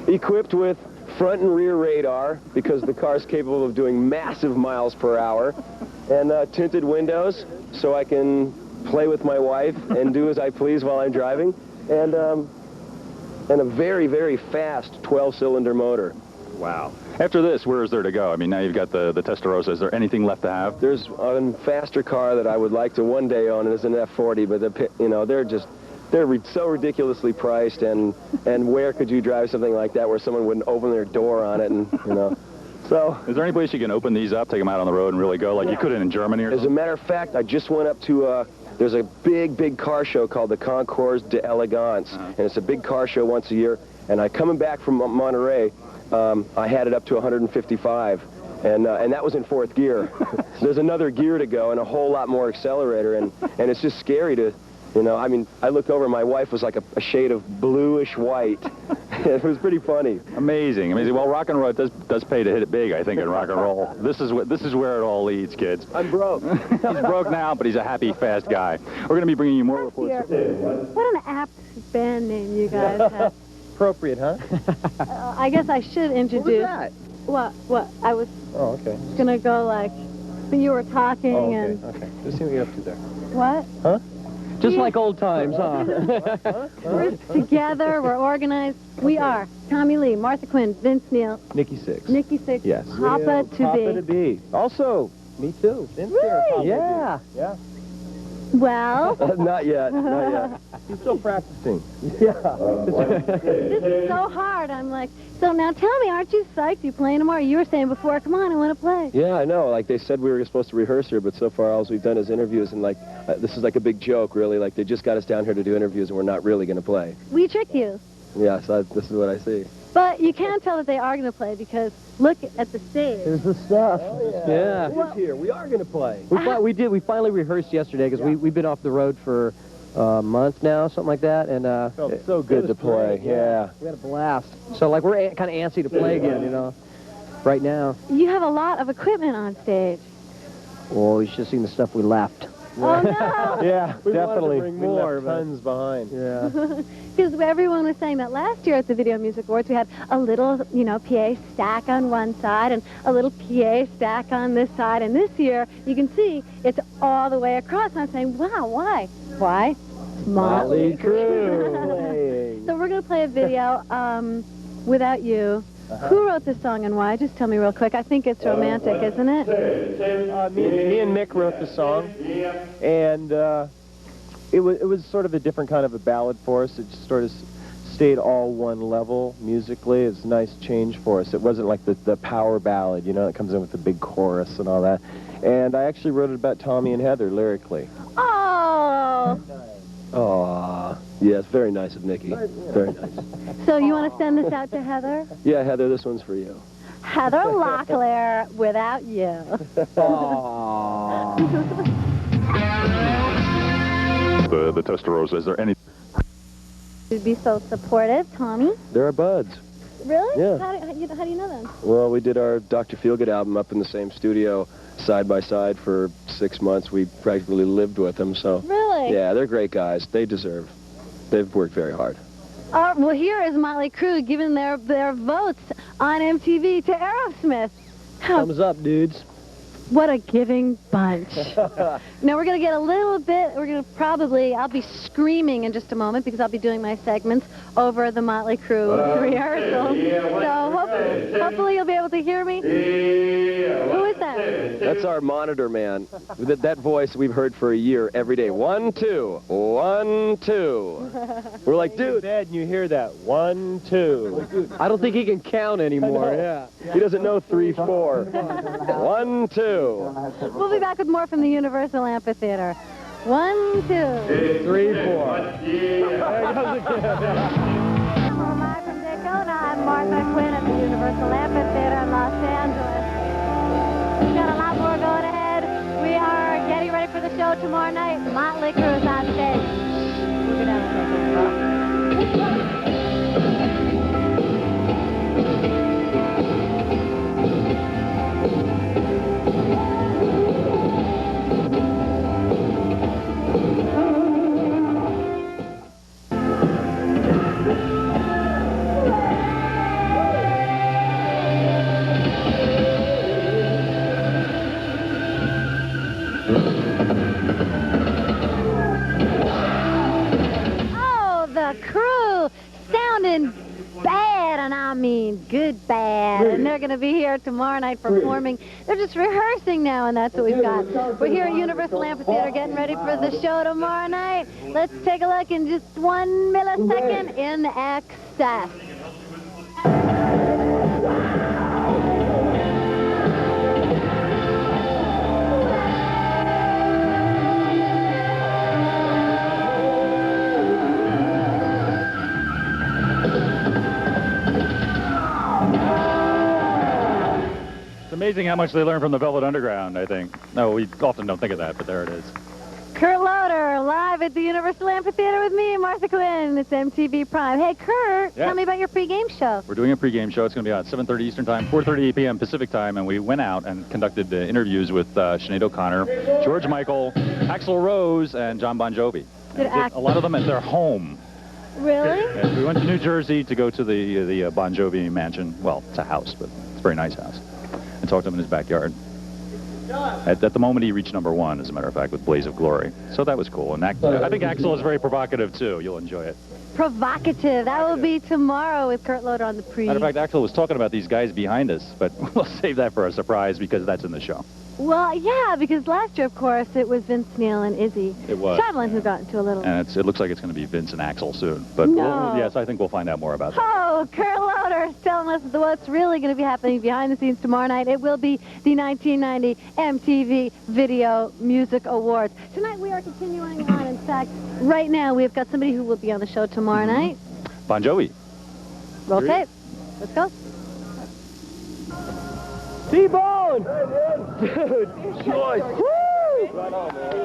Speaker 6: equipped with front and rear radar, because the car's capable of doing massive miles per hour, and tinted windows, so I can play with my wife and do as I please while I'm driving, and a very, very fast 12-cylinder motor.
Speaker 15: Wow. After this, where is there to go? I mean, now you've got the Testarossa. Is there anything left to have?
Speaker 6: There's a faster car that I would like to one day own, and it's an F40, but you know, they're so ridiculously priced, and where could you drive something like that where someone wouldn't open their door on it, and you know. So,
Speaker 15: is there any place you can open these up, take them out on the road, and really go like you could in Germany or something?
Speaker 6: As a matter of fact, I just went up to there's a big car show called the Concours d'Elegance, and it's a big car show once a year. And coming back from Monterey, I had it up to 155, and that was in fourth gear. There's another gear to go and a whole lot more accelerator, and it's just scary to, you know, I mean, I looked over, my wife was like a shade of bluish white. It was pretty funny.
Speaker 15: Amazing, amazing. Well, rock and roll does pay to hit it big, I think, in rock and roll. This is where it all leads, kids.
Speaker 6: I'm broke.
Speaker 15: He's broke now, but he's a happy, fast guy. We're going to be bringing you more reports.
Speaker 11: What an apt band name you guys have.
Speaker 6: Appropriate, huh?
Speaker 11: I guess I should introduce.
Speaker 6: What was that?
Speaker 11: What? I was
Speaker 6: okay.
Speaker 11: gonna go like, you were talking and.
Speaker 6: Okay. Just see what you're up to there.
Speaker 11: What?
Speaker 6: Huh?
Speaker 5: Just like old times, huh?
Speaker 11: We're together, we're organized. We are Tommy Lee, Martha Quinn, Vince Neil,
Speaker 6: Nikki Sixx.
Speaker 11: Nikki Sixx.
Speaker 6: Yes.
Speaker 11: Papa
Speaker 6: to be. Also, me too. Vince
Speaker 11: really?
Speaker 6: Yeah. Yeah.
Speaker 11: Well.
Speaker 6: Not yet. Not yet. He's still practicing.
Speaker 11: Yeah. This is so hard. I'm like, so now tell me, aren't you psyched? You playing tomorrow? You were saying before, come on, I want to play.
Speaker 6: Yeah, I know. Like, they said we were supposed to rehearse here, but so far all we've done is interviews, and like, this is like a big joke, really. Like, they just got us down here to do interviews, and we're not really going to play.
Speaker 11: We tricked you.
Speaker 6: Yeah, so this is what I see.
Speaker 11: But you can't tell that they are going to play because look at the stage.
Speaker 5: There's the stuff.
Speaker 6: Oh,
Speaker 5: yeah.
Speaker 6: Well, here. We are going to play.
Speaker 5: We finally rehearsed yesterday because we've been off the road for a month now, something like that, and
Speaker 6: felt so good to play. Yeah.
Speaker 5: We had a blast. So like we're kind of antsy to play again, you know, right now.
Speaker 11: You have a lot of equipment on stage.
Speaker 5: Oh, you should have seen the stuff we left.
Speaker 11: Oh no!
Speaker 6: Yeah,
Speaker 5: we
Speaker 6: definitely.
Speaker 5: Wanted to bring more,
Speaker 6: we left tons behind.
Speaker 5: Yeah.
Speaker 11: Because everyone was saying that last year at the Video Music Awards we had a little, you know, PA stack on one side and a little PA stack on this side, and this year you can see it's all the way across. And I'm saying, wow, why? Why?
Speaker 6: Mötley Crüe.
Speaker 11: So we're gonna play a video, Without You. Who wrote this song and why? Just tell me real quick. I think it's romantic, isn't it?
Speaker 6: Me and Mick wrote the song, and it was sort of a different kind of a ballad for us. It just sort of stayed all one level musically. It's a nice change for us. It wasn't like the power ballad, you know, that comes in with the big chorus and all that. And I actually wrote it about Tommy and Heather lyrically.
Speaker 11: Oh!
Speaker 6: Aw, yes, very nice of Nikki. Very nice.
Speaker 11: So you want to send this out to Heather?
Speaker 6: Yeah, Heather, this one's for you.
Speaker 11: Heather Locklear, Without You.
Speaker 15: The Testarossa, is there any...
Speaker 11: You'd be so supportive, Tommy.
Speaker 6: They're our buds.
Speaker 11: Really?
Speaker 6: Yeah.
Speaker 11: How do you know them?
Speaker 6: Well, we did our Dr.Feelgood album up in the same studio, side by side, for 6 months. We practically lived with them, so...
Speaker 11: Really?
Speaker 6: Yeah, they're great guys. They've worked very hard.
Speaker 11: Well, here is Mötley Crüe giving their votes on MTV to Aerosmith.
Speaker 5: Thumbs up, dudes.
Speaker 11: What a giving bunch. Now we're going to get a little bit, I'll be screaming in just a moment because I'll be doing my segments over the Mötley Crüe rehearsal. So hopefully you'll be able to hear me. Who is that?
Speaker 3: That's our monitor man. That voice we've heard for a year every day. 1, 2, 1, 2. We're like, dude.
Speaker 5: Bed and you hear that. 1, 2. I don't think he can count anymore. Yeah.
Speaker 3: He doesn't know 3, 4. 1, 2.
Speaker 11: We'll be back with more from the Universal Amphitheater. 1, 2.
Speaker 5: 3, 4. There goes again.
Speaker 11: Live from Daytona, I'm Martha Quinn at the Universal Amphitheater in Los Angeles. We've got a lot more going ahead. We are getting ready for the show tomorrow night. Mötley Crüe is on stage. We're going to have a second. Bad, and I mean good bad. And they're going to be here tomorrow night performing. They're just rehearsing now, and that's what we've got. We're here at Universal Amphitheater getting ready for the show tomorrow night. Let's take a look in just 1 millisecond in excess.
Speaker 22: Amazing how much they learn from the Velvet Underground, I think. No, we often don't think of that, but there it is.
Speaker 11: Kurt Loder, live at the Universal Amphitheater with me, Martha Quinn. It's MTV Prime. Hey, Kurt, tell me about your pregame show.
Speaker 22: We're doing a pregame show. It's going to be on 7:30 Eastern Time, 4:30 p.m. Pacific Time, and we went out and conducted interviews with Sinead O'Connor, George Michael, Axl Rose, and John Bon Jovi. A lot of them at their home.
Speaker 11: Really?
Speaker 22: And we went to New Jersey to go to the Bon Jovi mansion. Well, it's a house, but it's a very nice house. And talked to him in his backyard. At the moment, he reached #1, as a matter of fact, with Blaze of Glory. So that was cool. And I think Axl is very provocative, too. You'll enjoy it.
Speaker 11: Provocative. That will be tomorrow with Kurt Loder on the pre.
Speaker 22: Matter of fact, Axl was talking about these guys behind us, but we'll save that for a surprise because that's in the show.
Speaker 11: Well, yeah, because last year, of course, it was Vince Neil and Izzy
Speaker 22: It was.
Speaker 11: Shadlin who got into a little...
Speaker 22: And it looks like it's going to be Vince and Axl soon. But
Speaker 11: No.
Speaker 22: yes, I think we'll find out more about that.
Speaker 11: Oh, Kurt Loder is telling us what's really going to be happening behind the scenes tomorrow night. It will be the 1990 MTV Video Music Awards. Tonight we are continuing on. In fact, right now we've got somebody who will be on the show tomorrow night.
Speaker 22: Bon Jovi.
Speaker 11: Roll tape. Let's go.
Speaker 5: T-Bone!
Speaker 3: Dude, Joyce!
Speaker 5: Woo!
Speaker 3: Right on, man.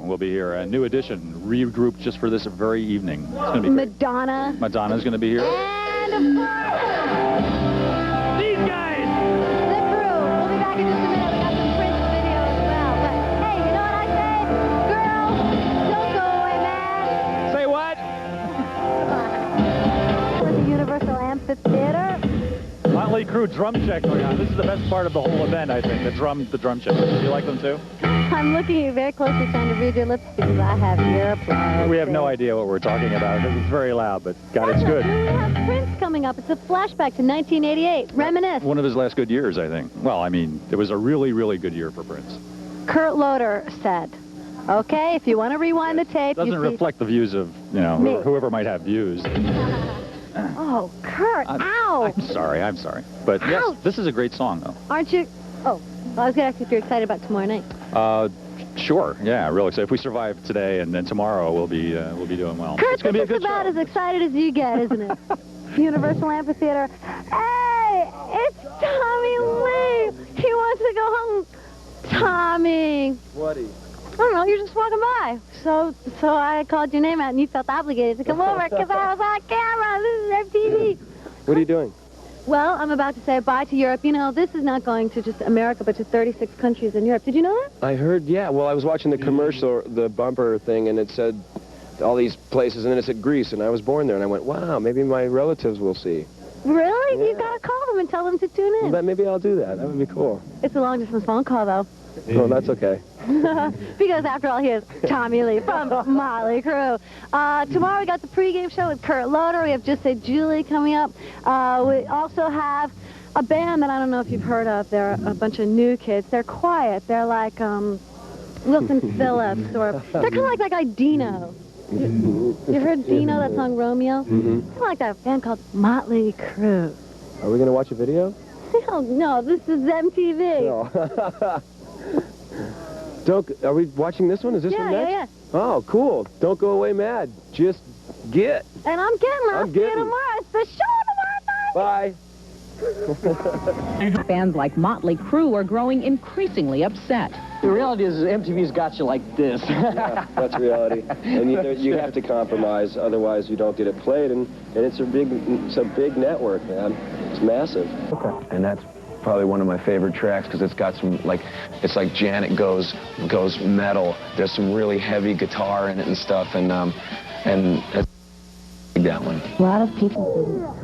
Speaker 22: We'll be here. A new edition, regrouped just for this very evening. It's going to be great.
Speaker 11: Madonna.
Speaker 22: Madonna's going to be here.
Speaker 11: And of course, these guys. The Crew. We'll be back in just a minute. We got some Prince video as well. But hey, you know what I say? Girls, don't go away, man.
Speaker 22: Say what?
Speaker 11: With the Universal Amphitheater.
Speaker 22: Mötley Crüe drum check going on. This is the best part of the whole event, I think. The drum check. Do you like them too?
Speaker 11: I'm looking at you very closely, trying to read your lips because I have earplugs.
Speaker 22: We have no idea what we're talking about because it's very loud, but God, it's good.
Speaker 11: We have Prince coming up. It's a flashback to 1988. Reminisce.
Speaker 22: One of his last good years, I think. Well, I mean, it was a really, really good year for Prince.
Speaker 11: Kurt Loder said, okay, if you want to rewind the tape,
Speaker 22: Doesn't
Speaker 11: you see...
Speaker 22: reflect the views of, you know,
Speaker 11: Me.
Speaker 22: whoever might have views.
Speaker 11: Oh, Kurt, ow!
Speaker 22: I'm sorry. But yes, this is a great song, though.
Speaker 11: Aren't you... Oh, well, I was going to ask you if you're excited about tomorrow night.
Speaker 22: Sure. Yeah, really. So if we survive today and then tomorrow, we'll be doing well.
Speaker 11: Kurt,
Speaker 22: it's going to be a
Speaker 11: this is
Speaker 22: good
Speaker 11: about
Speaker 22: show.
Speaker 11: as excited as you get, isn't it? Universal Amphitheater. Hey, it's Tommy Lee. He wants to go home. Tommy.
Speaker 3: Woody.
Speaker 11: I don't know, you're just walking by. So I called your name out and you felt obligated to come over because I was on camera. This is MTV.
Speaker 3: What are you doing?
Speaker 11: Well, I'm about to say bye to Europe. You know, this is not going to just America, but to 36 countries in Europe. Did you know that?
Speaker 3: I heard, yeah. Well, I was watching the commercial, the bumper thing, and it said all these places, and then it said Greece, and I was born there, and I went, wow, maybe my relatives will see.
Speaker 11: Really?
Speaker 3: Yeah.
Speaker 11: You've got to call them and tell them to tune in.
Speaker 3: But maybe I'll do that. That would be cool.
Speaker 11: It's a long-distance phone call, though.
Speaker 3: Oh, that's okay.
Speaker 11: Because after all, here's Tommy Lee from Mötley Crüe. Tomorrow we got the pregame show with Kurt Loder. We have Just Say Julie coming up. We also have a band that I don't know if you've heard of. They're a bunch of new kids. They're quiet. They're like Wilson Phillips, or they're kind of like that guy Dino. You heard Dino, that song Romeo?
Speaker 3: Mm-hmm.
Speaker 11: Kind of like that band called Mötley Crüe.
Speaker 3: Are we going to watch a video?
Speaker 11: Hell no, this is MTV.
Speaker 3: No. Are we watching this one? Is this one next?
Speaker 11: Yeah.
Speaker 3: Oh, cool. Don't go away mad. Just get.
Speaker 11: And I'm getting. I'll see you tomorrow. It's the show tomorrow night.
Speaker 3: Bye.
Speaker 9: Fans like Mötley Crüe are growing increasingly upset.
Speaker 5: The reality is MTV's got you like this.
Speaker 3: Yeah, that's reality. And you have to compromise, otherwise you don't get it played. And it's a big network, man. It's massive.
Speaker 10: Okay. And that's probably one of my favorite tracks because it's got some, like, it's like Janet goes metal. There's some really heavy guitar in it and stuff, and that's that one.
Speaker 11: A lot of people.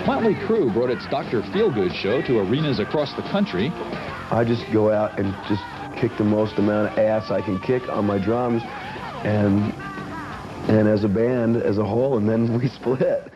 Speaker 15: Mötley Crüe brought its Dr. Feelgood show to arenas across the country.
Speaker 10: I just go out and just kick the most amount of ass I can kick on my drums, and as a band as a whole, and then we split.